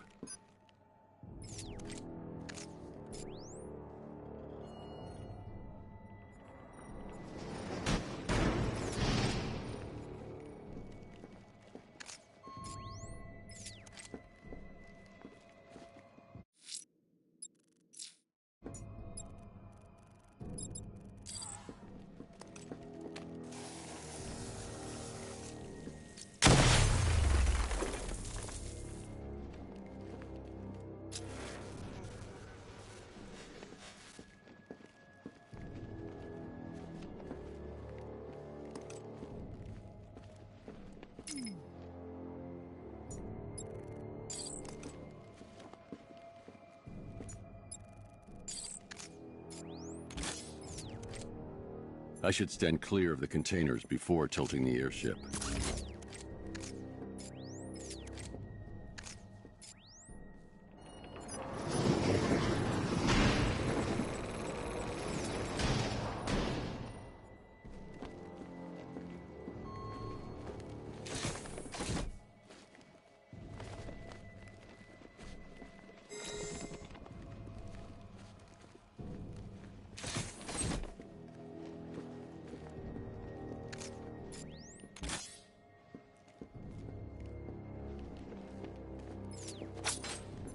I should stand clear of the containers before tilting the airship.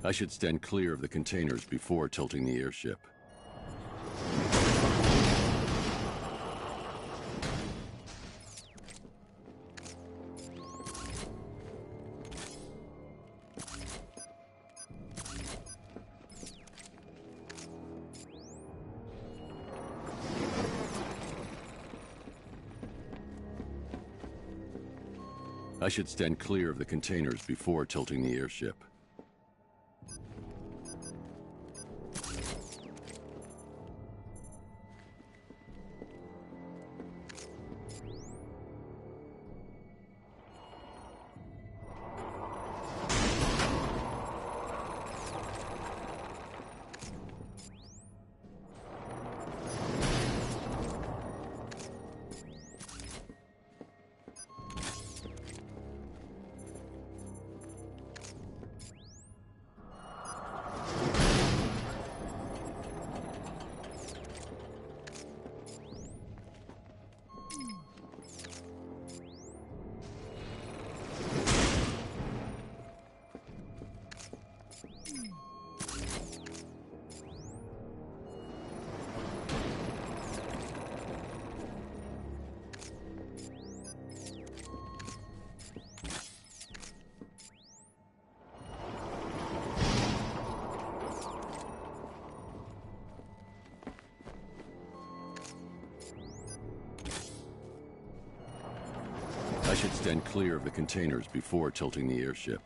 I should stand clear of the containers before tilting the airship. I should stand clear of the containers before tilting the airship. I should stand clear of the containers before tilting the airship.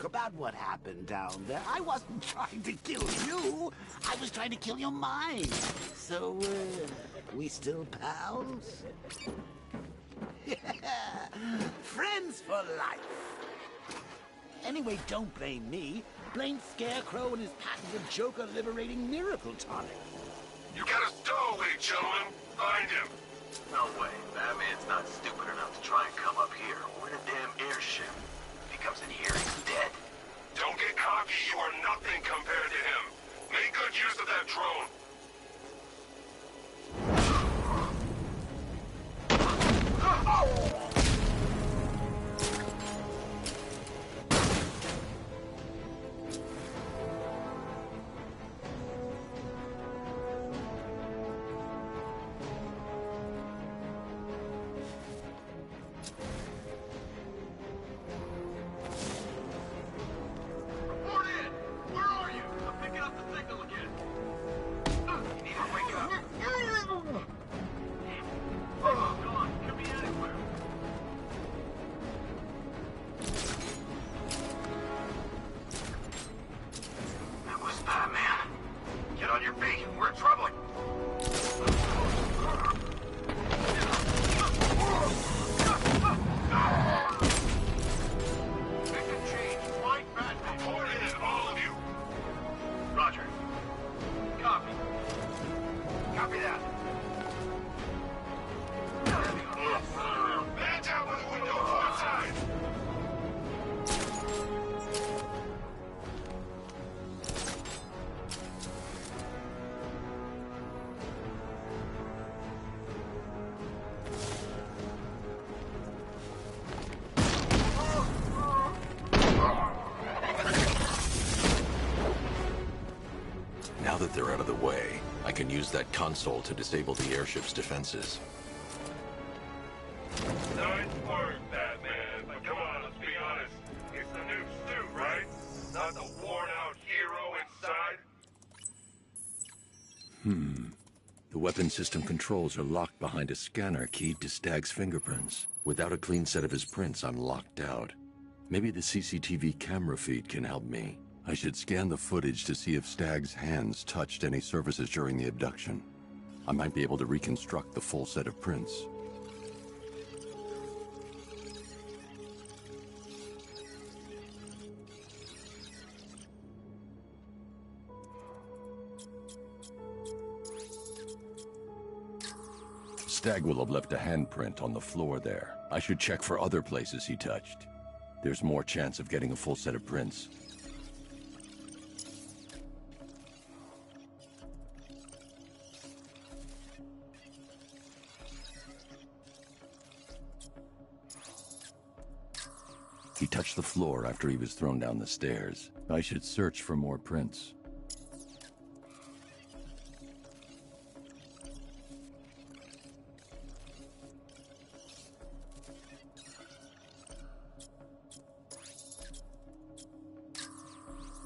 about what happened down there. I wasn't trying to kill you. I was trying to kill your mind. So, we still pals? Friends for life. Anyway, don't blame me. Blame Scarecrow and his patented Joker-liberating miracle tonic. You got a stowaway, gentlemen. Find him. No way. Batman's not stupid enough to try and come up here. We're in a damn airship. If he comes in here, he's dead. Don't get cocky. You are nothing compared to him. Make good use of that drone. Now that they're out of the way, I can use that console to disable the airship's defenses. Nice work, Batman. But come on, let's be honest. It's the new suit, right? Not the worn-out hero inside? The weapon system controls are locked behind a scanner keyed to Stag's fingerprints. Without a clean set of his prints, I'm locked out. Maybe the CCTV camera feed can help me. I should scan the footage to see if Stag's hands touched any surfaces during the abduction. I might be able to reconstruct the full set of prints. Stag will have left a handprint on the floor there. I should check for other places he touched. There's more chance of getting a full set of prints. He touched the floor after he was thrown down the stairs. I should search for more prints.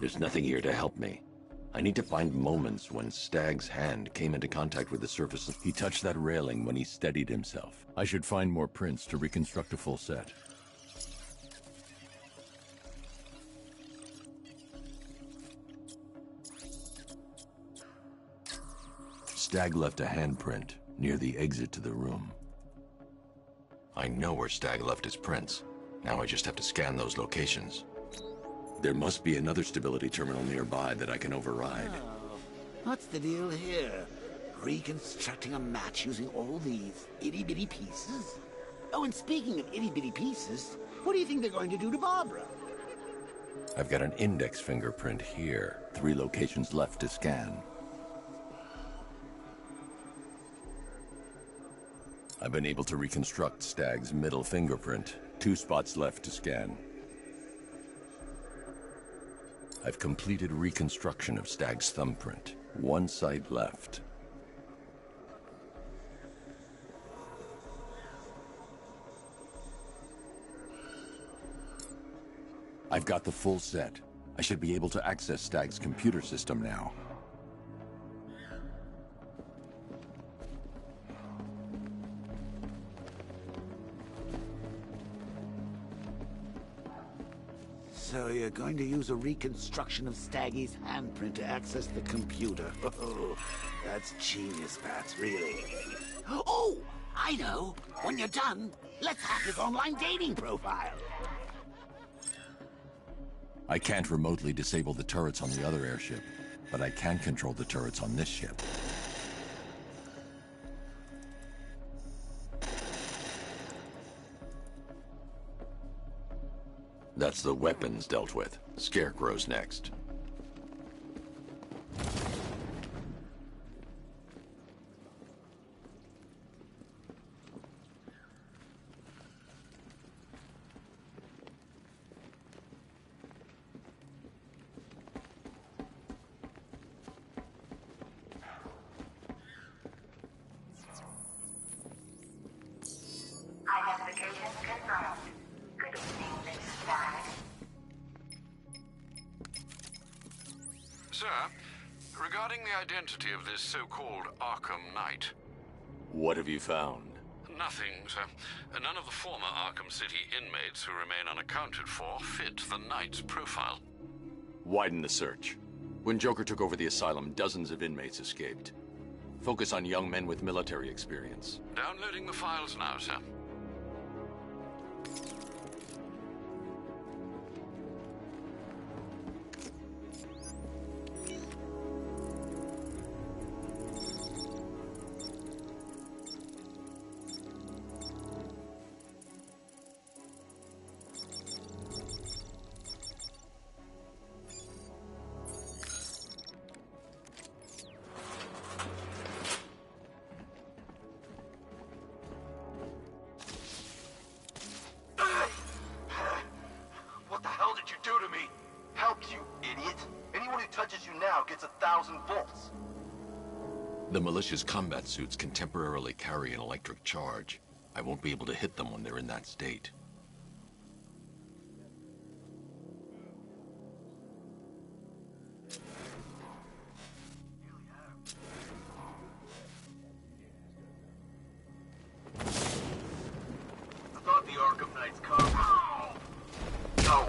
There's nothing here to help me. I need to find moments when Stag's hand came into contact with the surface. He touched that railing when he steadied himself. I should find more prints to reconstruct a full set. Stag left a handprint near the exit to the room. I know where Stag left his prints. Now I just have to scan those locations. There must be another stability terminal nearby that I can override. Oh, what's the deal here? Reconstructing a match using all these itty-bitty pieces? Oh, and speaking of itty-bitty pieces, what do you think they're going to do to Barbara? I've got an index fingerprint here. 3 locations left to scan. I've been able to reconstruct Stag's middle fingerprint. 2 spots left to scan. I've completed reconstruction of Stag's thumbprint. 1 site left. I've got the full set. I should be able to access Stag's computer system now. So you're going to use a reconstruction of Staggy's handprint to access the computer. Oh, that's genius, Bats, really. Oh, I know. When you're done, let's hack his online dating profile. I can't remotely disable the turrets on the other airship, but I can control the turrets on this ship. That's the weapons dealt with. Scarecrow's next. Identification confirmed. Good evening, Mr. Stagg. Sir, regarding the identity of this so-called Arkham Knight. What have you found? Nothing, sir. None of the former Arkham City inmates who remain unaccounted for fit the Knight's profile. Widen the search. When Joker took over the asylum, dozens of inmates escaped. Focus on young men with military experience. Downloading the files now, sir. What the hell did you do to me? Help, you idiot. Anyone who touches you now gets 1,000 volts. The militia's combat suits can temporarily carry an electric charge. I won't be able to hit them when they're in that state. I thought the Arkham Knight's come. No.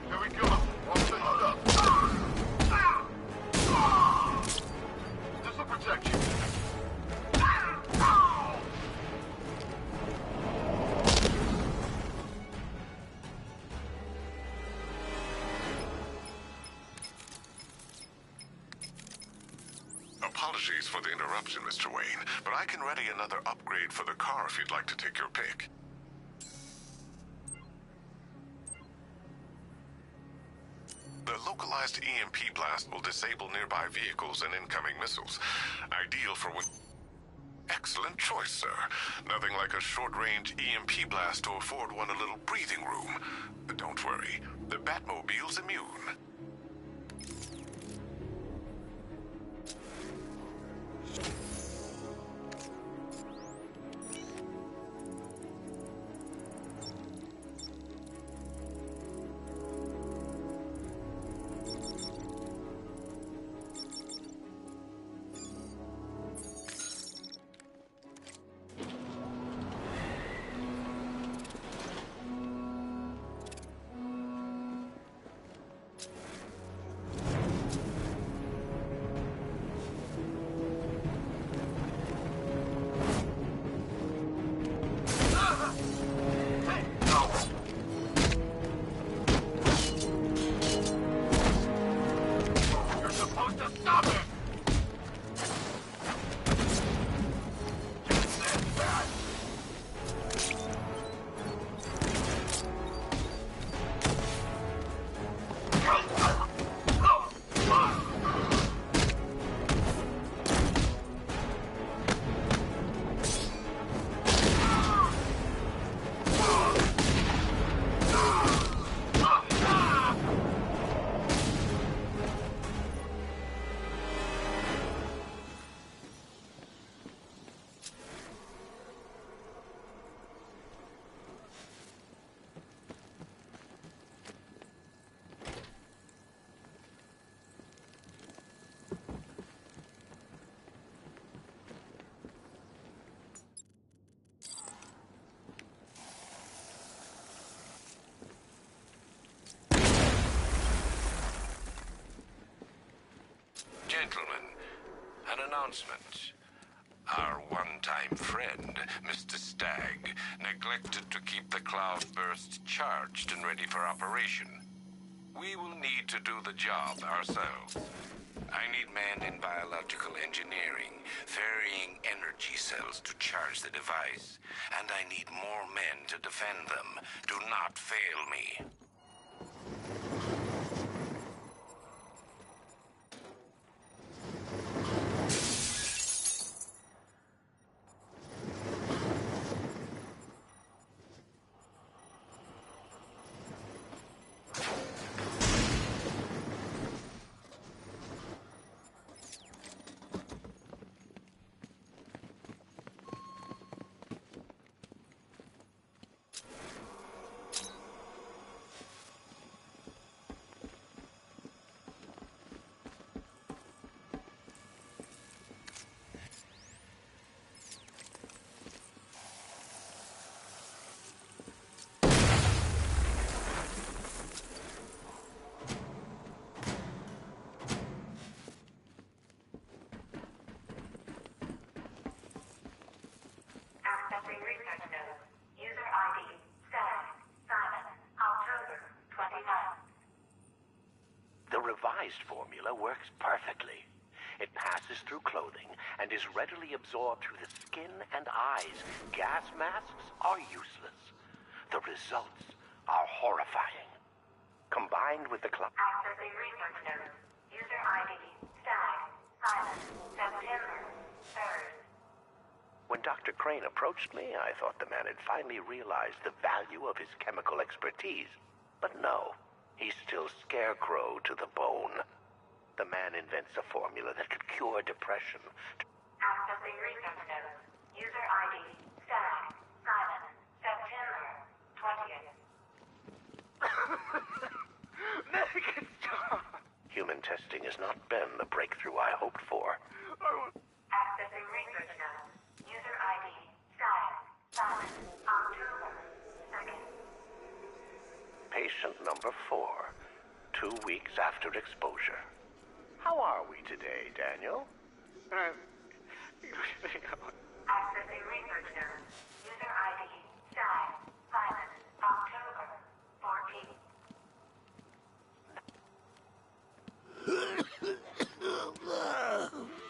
Here we go. Watch the hook up. This'll protect you. Apologies for the interruption, Mr. Wayne, but I can ready another upgrade for the car if you'd like to take your pick. The localized EMP blast will disable nearby vehicles and incoming missiles. Ideal for what... Excellent choice, sir. Nothing like a short-range EMP blast to afford one a little breathing room. But don't worry, the Batmobile's immune. announcement. Our one-time friend, Mr. Stagg, neglected to keep the cloudburst charged and ready for operation. We will need to do the job ourselves. I need men in biological engineering, ferrying energy cells to charge the device. And I need more men to defend them. Do not fail me. Accessing research node. User ID, Stag, Simon, October 29th. The revised formula works perfectly. It passes through clothing and is readily absorbed through the skin and eyes. Gas masks are useless. The results are horrifying. Combined with the Accessing research node. User ID, Stag, Simon, September 3rd. When Dr. Crane approached me, I thought the man had finally realized the value of his chemical expertise. But no, he's still Scarecrow to the bone. The man invents a formula that could cure depression. Accessing research node. User ID, Stag, Simon, September 20th. Make it stop! Human testing has not been the breakthrough I hoped for. Accessing research node. User ID, Stag, Simon, October 2nd. Patient number 4, 2 weeks after exposure. How are we today, Daniel? Accessing research node. User ID, Stag, Simon, October 14th.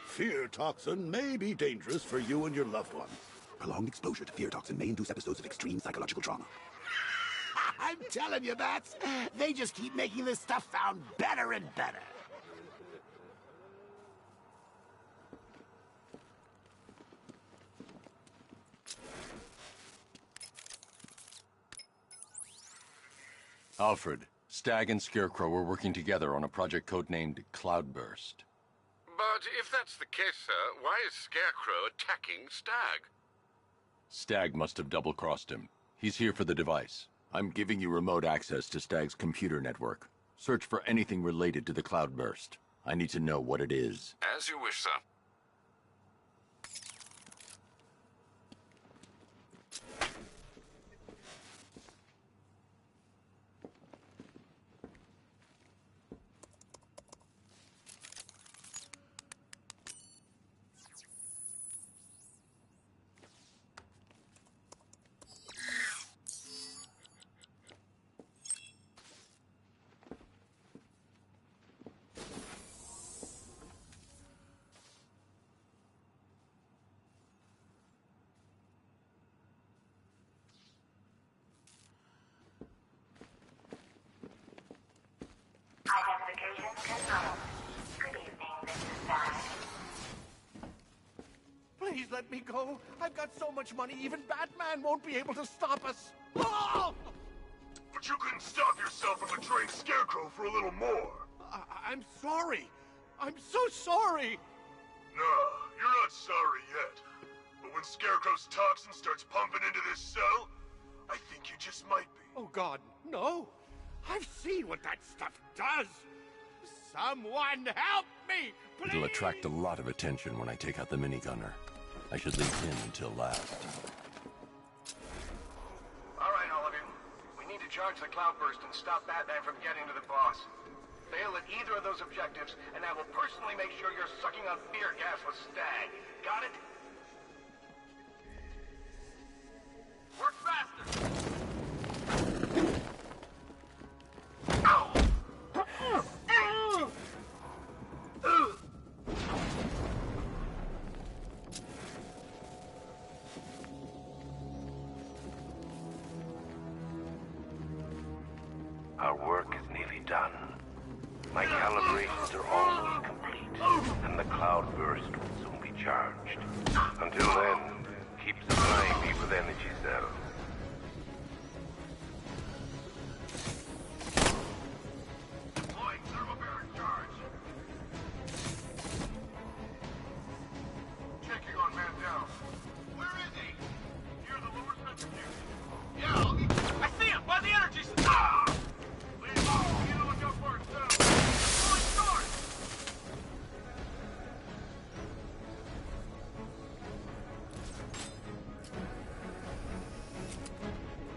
Fear toxin may be dangerous for you and your loved ones. Prolonged exposure to fear toxin may induce episodes of extreme psychological trauma. I'm telling you, Bats, they just keep making this stuff sound better and better. Alfred, Stag and Scarecrow were working together on a project codenamed Cloudburst. But if that's the case, sir, why is Scarecrow attacking Stag? Stag must have double-crossed him. He's here for the device. I'm giving you remote access to Stag's computer network. Search for anything related to the Cloudburst. I need to know what it is. As you wish, sir. Identification confirmed. Good evening, Mr. Stag. Please let me go. I've got so much money, even Batman won't be able to stop us. Oh! But you couldn't stop yourself from betraying Scarecrow for a little more. I'm sorry. I'm so sorry. No, you're not sorry yet. But when Scarecrow's toxin starts pumping into this cell, I think you just might be. Oh, God, no. I've seen what that stuff does. Someone help me, please! It'll attract a lot of attention when I take out the minigunner. I should leave him until last. All right, all of you. We need to charge the Cloudburst and stop Batman from getting to the boss. Fail at either of those objectives, and I will personally make sure you're sucking on fear gas with Stag. Got it? Work faster! Our work is nearly done. My calibrations are almost complete, and the cloud burst will soon be charged. Until then, keep supplying me with energy cells. Deploying thermobaric charge. Checking on man down. Where is he? Near the lower centrifuge. Yeah, I see him! By the energy... Ah! Please, you know what your part down. Deploying charge!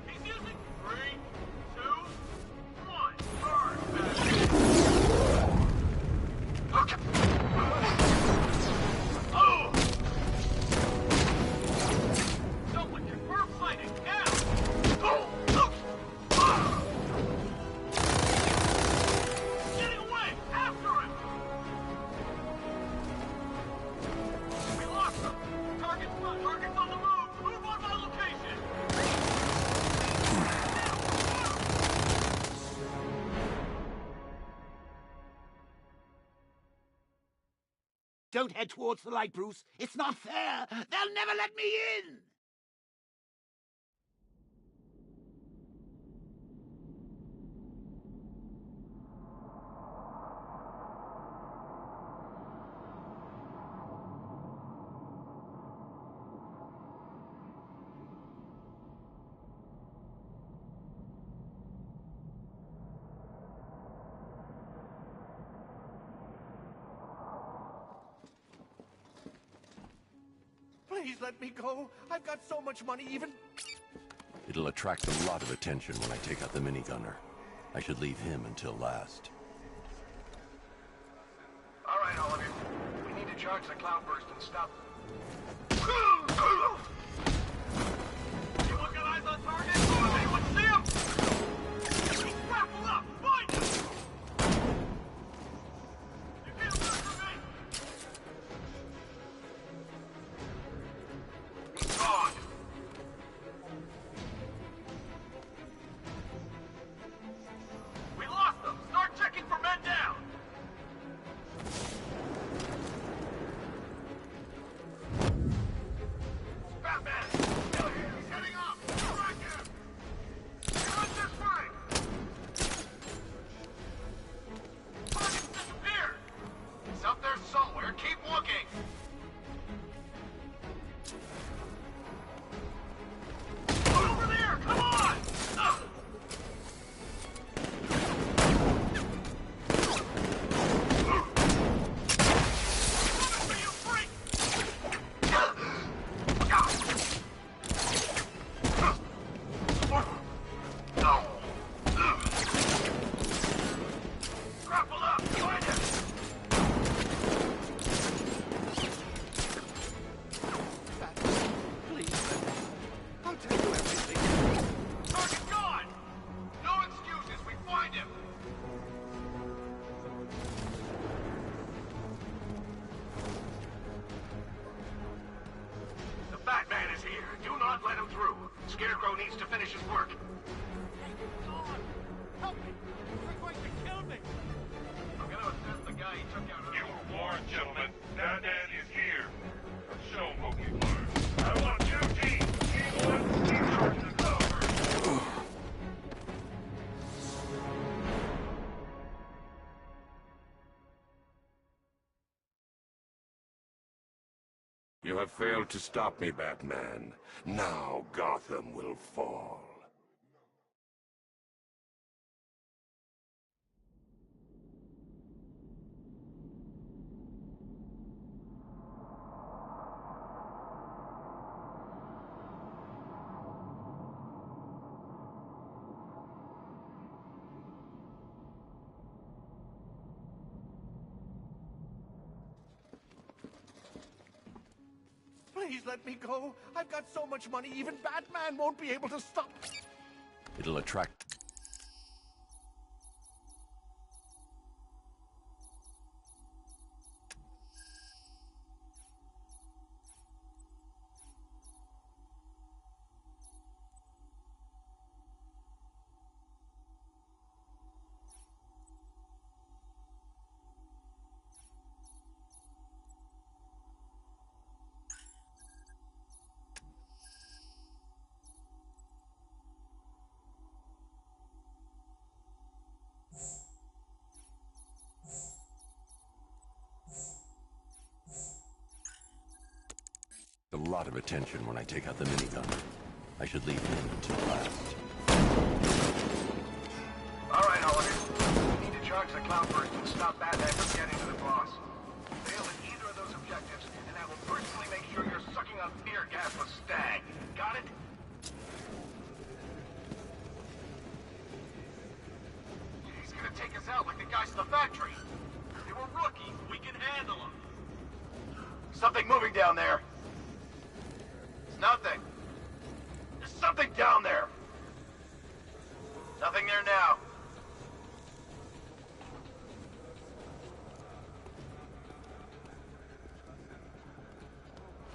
He's using 3, 2, 1. Charge! Okay. Oh! Someone confirm sighting now! Oh! Look! Ah! Getting away! After him! We lost him! Target's on the move! Move on my location! Don't head towards the light, Bruce. It's not fair. They'll never let me in. Please let me go. I've got so much money, even... It'll attract a lot of attention when I take out the minigunner. I should leave him until last. All right, all of you. We need to charge the cloudburst and stop... Anyone got eyes on target? Anyone see him? He's grappled up! Find him! You can't run from me! He's gone! We lost them! Start checking for men down! Batman! Still here! He's heading up! Track him! You're on this way! Target's disappeared! He's up there somewhere. Keep looking! Over there! Come on! Ugh. Coming for you, freak! Grapple up! Find him! Please, I'll tell you everything. Target gone! No excuses, we find him! The Batman is here. Do not let him through. Scarecrow needs to finish his work. Help me! You're going to kill me! I'm gonna assess the guy he took out earlier. You were warned, gentlemen. Batman is here. Show him what we've learned. I want 2 teams. Team 1, keep charging the cloudburst. You have failed to stop me, Batman. Now Gotham will fall. Please let me go. I've got so much money, even Batman won't be able to stop. It'll attract... A lot of attention when I take out the minigun. I should leave him until last. All right, Holiday. We need to charge the Cloudburst and stop Batman from getting to the boss. Fail at either of those objectives, and I will personally make sure you're sucking on fear gas with Stag. Got it? He's gonna take us out like the guys in the factory. They were rookies. We can handle them. Something moving down there. Nothing. There's something down there. Nothing there now.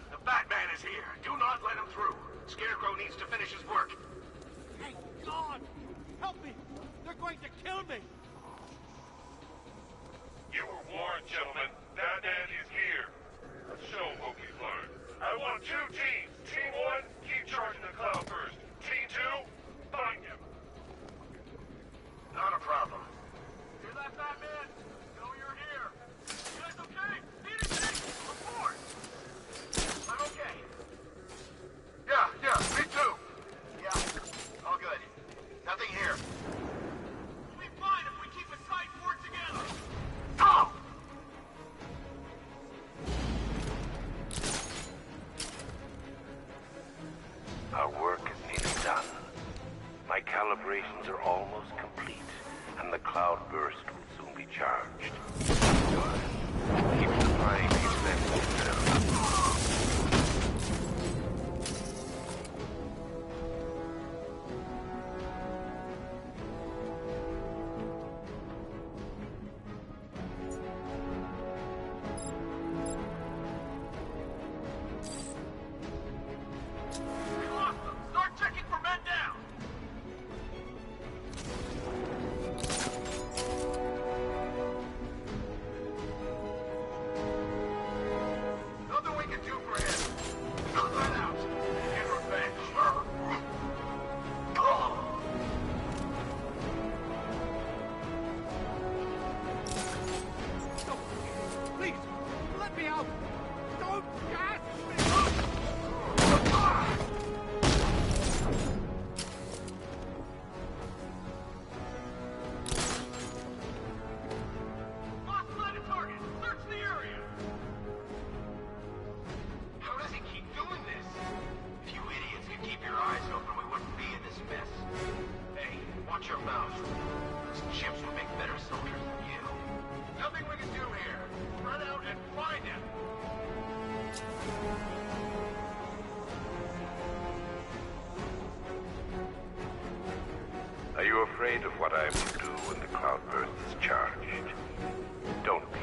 The Batman is here. Do not let him through. Scarecrow needs to finish his work. Thank God! Help me! They're going to kill me! You were warned, gentlemen. Batman is here. Let's show what we've learned. I want 2 teams. Team 1, keep charging the Cloudburst. Team 2, find him. Not a problem. Hear that, Batman? Know you're here. You guys okay? Need anything? Report! I'm okay. Yeah, me too. Yeah, all good. Nothing here. We'll be fine if we keep a tight fort together. Oh! Our work is nearly done. My calibrations are almost complete, and the Cloudburst will soon be charged. Good. Keep supplying these men. Are you afraid of what I will do when the Cloudburst is charged? Don't be.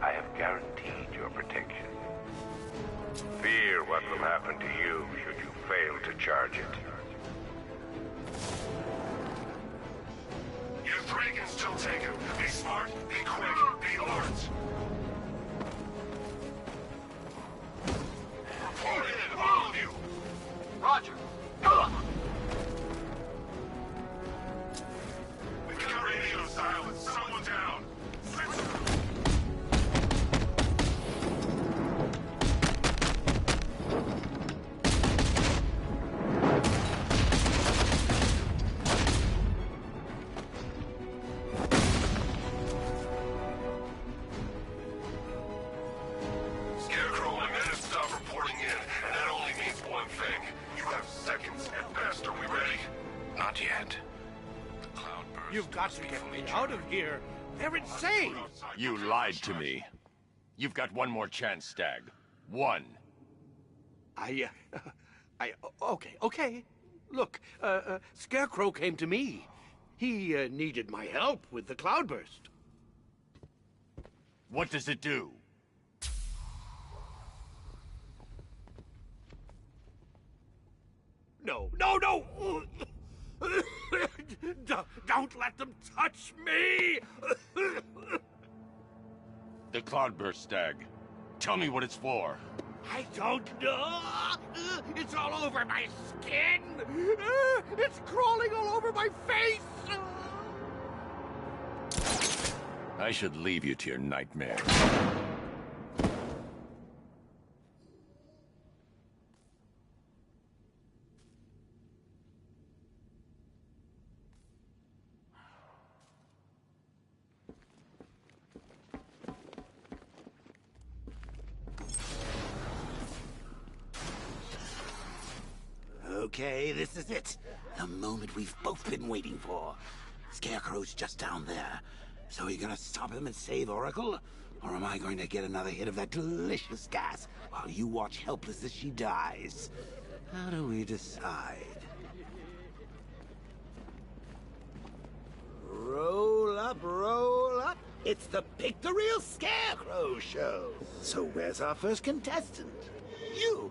I have guaranteed your protection. Fear what will happen to you should you fail to charge it. You 3 can still take him. Be smart, be quick, be alert. Report in, all of you. Roger. We've got radio silence. Someone down. Scarecrow, my men have stopped reporting in, and that only means one thing. You have seconds at best. Are we ready? Not yet. You've got to get me out of here. They're insane. You lied to me. You've got one more chance, Stag. One. Okay. Look, Scarecrow came to me. He needed my help with the cloudburst. What does it do? No! Don't let them touch me! The cloudburst stag. Tell me what it's for. I don't know! It's all over my skin! It's crawling all over my face! I should leave you to your nightmare. Okay, this is it. The moment we've both been waiting for. Scarecrow's just down there. So are you gonna stop him and save Oracle? Or am I going to get another hit of that delicious gas while you watch helpless as she dies? How do we decide? Roll up, roll up. It's the Pick the Real Scarecrow show. So where's our first contestant? You.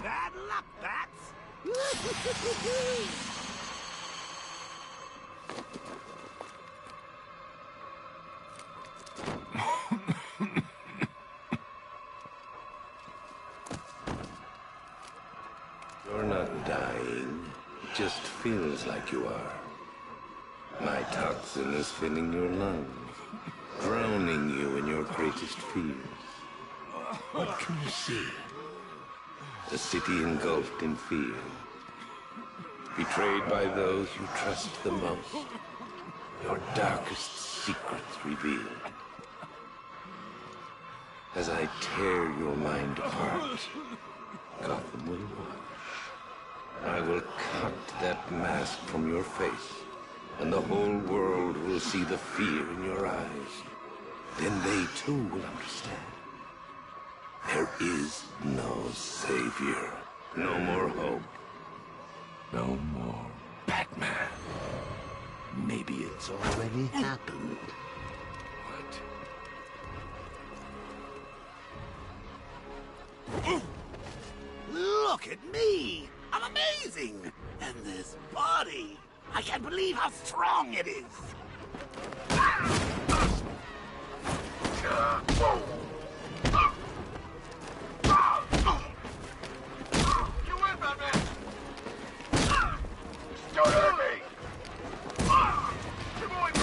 Bad luck, Bats! You're not dying. It just feels like you are. My toxin is filling your lungs, drowning you in your greatest fears. What can you see? A city engulfed in fear. Betrayed by those you trust the most. Your darkest secrets revealed. As I tear your mind apart, Gotham will watch. I will cut that mask from your face, and the whole world will see the fear in your eyes. Then they too will understand. There is no savior, no more hope, no more Batman. Maybe it's already happened. What? Look at me! I'm amazing! And this body! I can't believe how strong it is! You win, Batman! Don't hurt me! Keep going,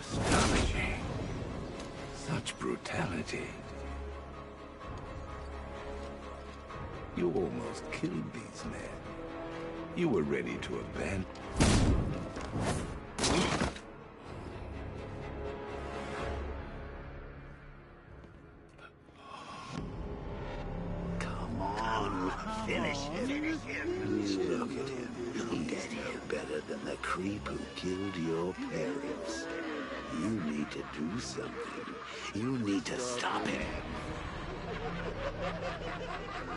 Astonishing. Such brutality. You almost killed these men. You were ready to abandon. Come on, finish him. Look at him. He's no better than the creep who killed your parents. You need to do something. You need to stop him.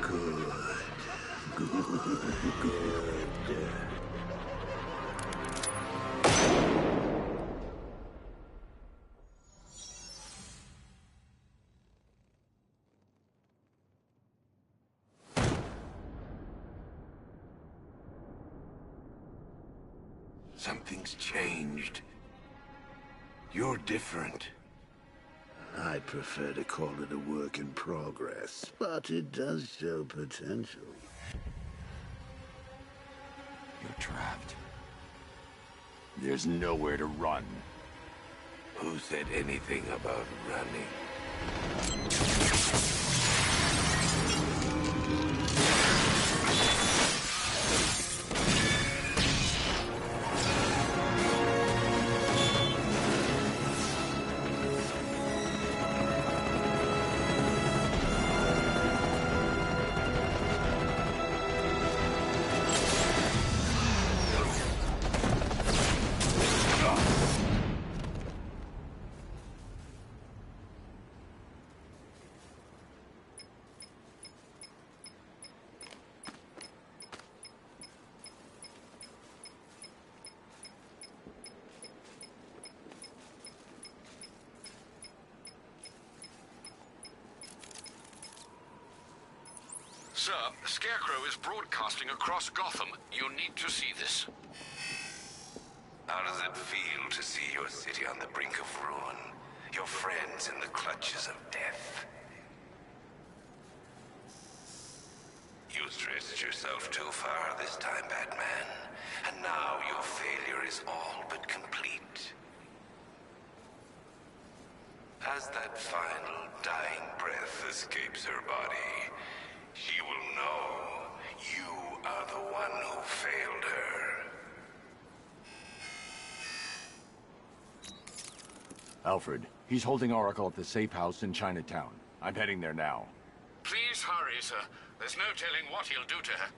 Good. Something's changed. You're different. I prefer to call it a work in progress, but it does show potential. You're trapped. There's nowhere to run. Who said anything about running? Sir, Scarecrow is broadcasting across Gotham. You need to see this. How does it feel to see your city on the brink of ruin? Your friends in the clutches of death? You stretched yourself too far this time, Batman. And now your failure is all but complete. As that final dying breath escapes her body, she will know you are the one who failed her. Alfred, he's holding Oracle at the safe house in Chinatown. I'm heading there now. Please hurry, sir. There's no telling what he'll do to her.